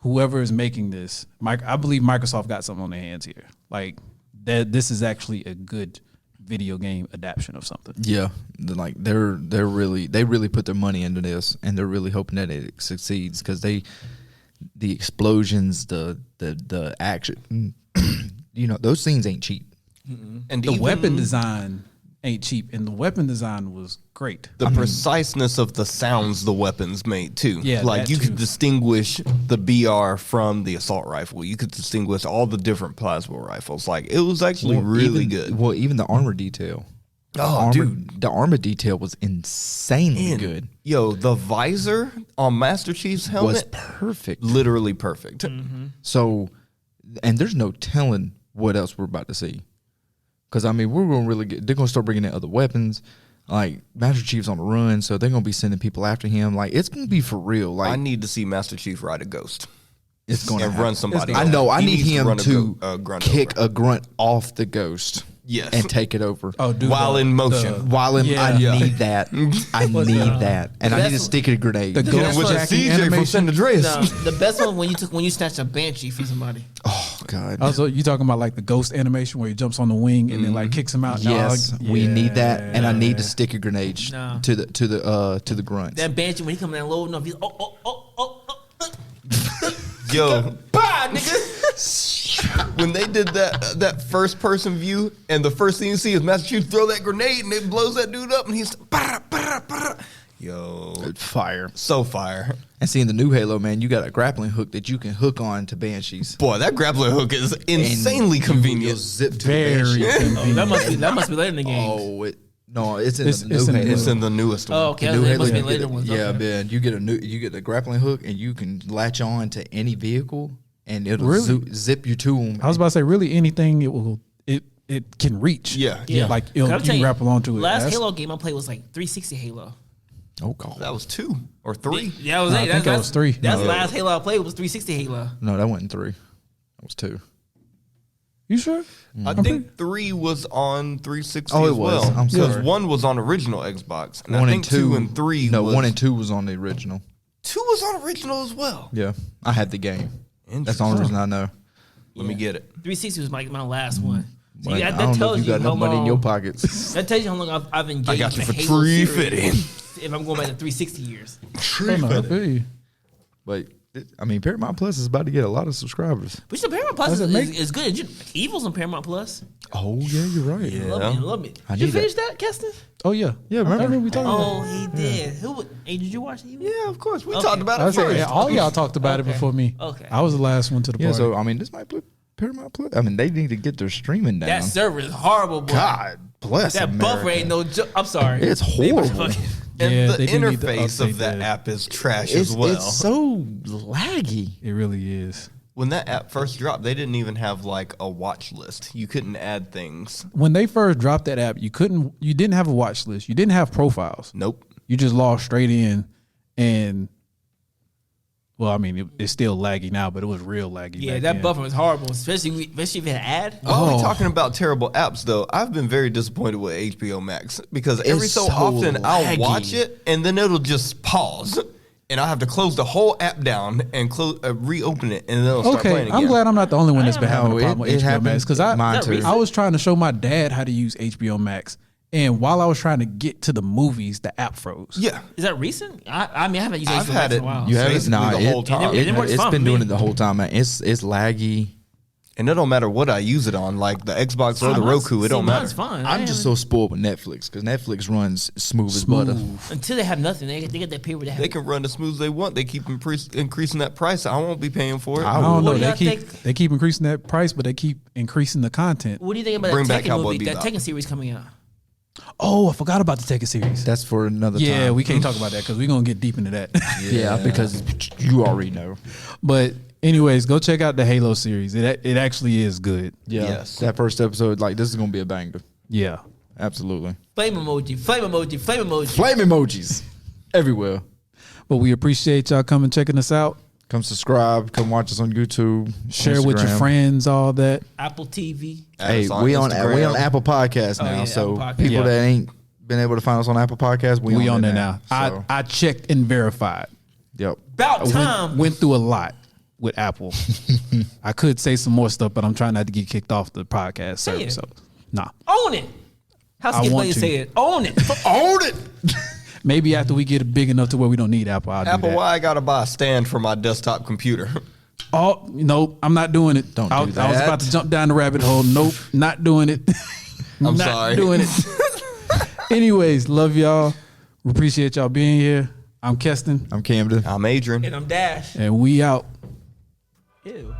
whoever is making this, I believe Microsoft got something on their hands here. Like that, this is actually a good video game adaptation of something. yeah, they really put their money into this, and they're really hoping that it succeeds because the explosions, the action, those scenes ain't cheap. And The even weapon design ain't cheap, and the weapon design was great. the preciseness of the sounds the weapons made too. Yeah, like that you too. could distinguish the BR from the assault rifle. You could distinguish all the different plasma rifles. Like it was actually really good. Well, even the armor detail. Oh, dude. The armor detail was insanely good. Yo, the visor on Master Chief's helmet Was perfect. literally perfect. So, and there's no telling what else we're about to see. Because, I mean, we're going to really they're going to start bringing in other weapons. Like, Master Chief's on the run, so they're going to be sending people after him. Like, it's going to be for real. Like, I need to see Master Chief ride a ghost it's going to and run somebody. I know. I He need needs him run to a grunt kick over. a grunt off the ghost. Yes. And take it over. Oh, dude, While in motion. While in, Yeah. I need that. I need that? that. And I need to That's- stick it a grenade. The Yeah, ghost with a tracking CJ from animation. San Andreas. No, the best one when you snatch a banshee from somebody. Oh, God. Also, you talking about like the ghost animation where he jumps on the wing and then like kicks him out? Yes, we need that, and I need to Yeah. stick a grenade No. to the grunt. That banshee when he coming down loading up, he's Yo, bye, nigga. When they did that first person view, and the first thing you see is Master Chief throw that grenade, and it blows that dude up, and he's yo, Fire. so fire. And seeing the new Halo, man, you got a grappling hook that you can hook on to Banshees. Boy, that grappling hook is insanely You'll convenient. zip to Very the Banshee. convenient. that must be later in the game. Oh, it's in It's the new in the- Halo. It's in the newest one. Oh, okay. The new It Halo, must be you later get ones. yeah, Okay. man. You get a grappling hook, and you can latch on to any vehicle, and it'll Really? zip you to them. I was about to say, really, anything it can reach. Yeah. Like Can I you tell can you, grapple onto it. Last That's- Halo game I played was like 360 Halo. Oh god, That was 2 or 3. Yeah, that was No, it. I think that was 3. That's No. the last Halo I played was 360 Halo. no, that wasn't 3. That was 2. You sure? I think 3 was on 360 Oh, it as was. well. I'm Because sorry. 1 was on original Xbox. And 1 I and think 2 2 and 3 No, was, 1 and 2 was on the original. 2 was on original as well. Yeah, I had the game. That's the only reason I know. Let me get it. 360 was my last one. So But yeah, I that don't know tells if you got how enough money in long- your pockets. That tells you how long I've engaged. I got you in for the Halo free series fitting. If I'm going back to 360 years. I know, I feel you. But I mean, Paramount Plus is about to get a lot of subscribers. But still, Paramount Plus Does it make- is good. Evil's on Paramount Plus. Oh yeah, you're right. Yeah. Love me, love me. I Did you need that. finish that, Keston? Oh yeah, Yeah, remember? I remember we talking about. Oh, he did. Hey, did you watch Evil? Yeah, of course. We Okay. talked about I it said first. yeah, all y'all talked about it Okay. before me. Okay. I was the last one to the Yeah, party. so I mean, this might put Paramount Plus. I mean, they need to get their streaming down. That server is horrible, boy. God bless That America. buffer ain't no joke. I'm sorry. It's They must horrible. fucking- And Yeah, the they do need to interface update of that that. app is trash It's, as well. it's so laggy. It really is. When that app first dropped, they didn't even have like a watch list. You couldn't add things. When they first dropped that app, you didn't have a watch list. You didn't have profiles. Nope. You just logged straight in, and well, I mean, it's still laggy now, but it was real laggy. Yeah, back that then. buffer was horrible, especially if it had ad. While we're talking about terrible apps, though, I've been very disappointed with HBO Max because every It's so so often I'll laggy. watch it and then it'll just pause, and I'll have to close the whole app down and reopen it, and then it'll start Okay, playing again. I'm glad I'm not the only one that's been having a No, problem it with HBO happens. Max because I Mine Is that too. recent? I was trying to show my dad how to use HBO Max, and while I was trying to get to the movies, the app froze. Yeah, Is that recent? I mean, I haven't used I've HBO had Max in it. a while. You haven't? Basically Nah, the whole time. It works it's fine been for doing me. it the whole time, man. It's laggy. and it don't matter what I use it on, like the Xbox or the Mine's- Roku. It don't matter. Mine's fine. I'm just so spoiled with Netflix because Netflix runs smooth as butter. until they have nothing. They get that period. They can run as smooth as they want. They keep increasing that price. I won't be paying for it. I I don't know. What do y'all They think- keep increasing that price, but they keep increasing the content. What do you think about Bring that back Tekken Cowboy movie? That Bebop. Tekken series coming out. Oh, I forgot about the Tekken series. That's for another time. Yeah, we can't talk about that because we're gonna get deep into that. Yeah, because you already know. But anyways, go check out the Halo series. It actually is good. Yeah. Yes. That first episode, like, this is going to be a banger. Yeah. Absolutely. Flame emoji, flame emoji, flame emoji. Flame emojis everywhere. But we appreciate y'all coming checking us out. Come subscribe. Come watch us on YouTube. Share with your Instagram. friends, all that. Apple TV. Add Hey, us on we on Instagram. Apple Podcasts Oh, now. yeah, so Apple Podcasts. people Yeah. that ain't been able to find us on Apple Podcasts, We on there now. So, I checked and verified. yep. About time. Went through a lot with Apple. I could say some more stuff, but I'm trying not to get kicked off the podcast Say service. it. So, nah. Own it. How I Skip want Lady to. say it? Own it. Own it. Maybe after we get big enough to where we don't need Apple, I'll do Apple, that. why I gotta buy a stand for my desktop computer? Oh, no, I'm not doing it. Don't do I was that. about to jump down the rabbit hole. Nope, not doing it. I'm not sorry. doing it. Anyways, love y'all. We appreciate y'all being here. I'm Keston, I'm Camden. I'm Adrian. And I'm Dash. and we out. Ew.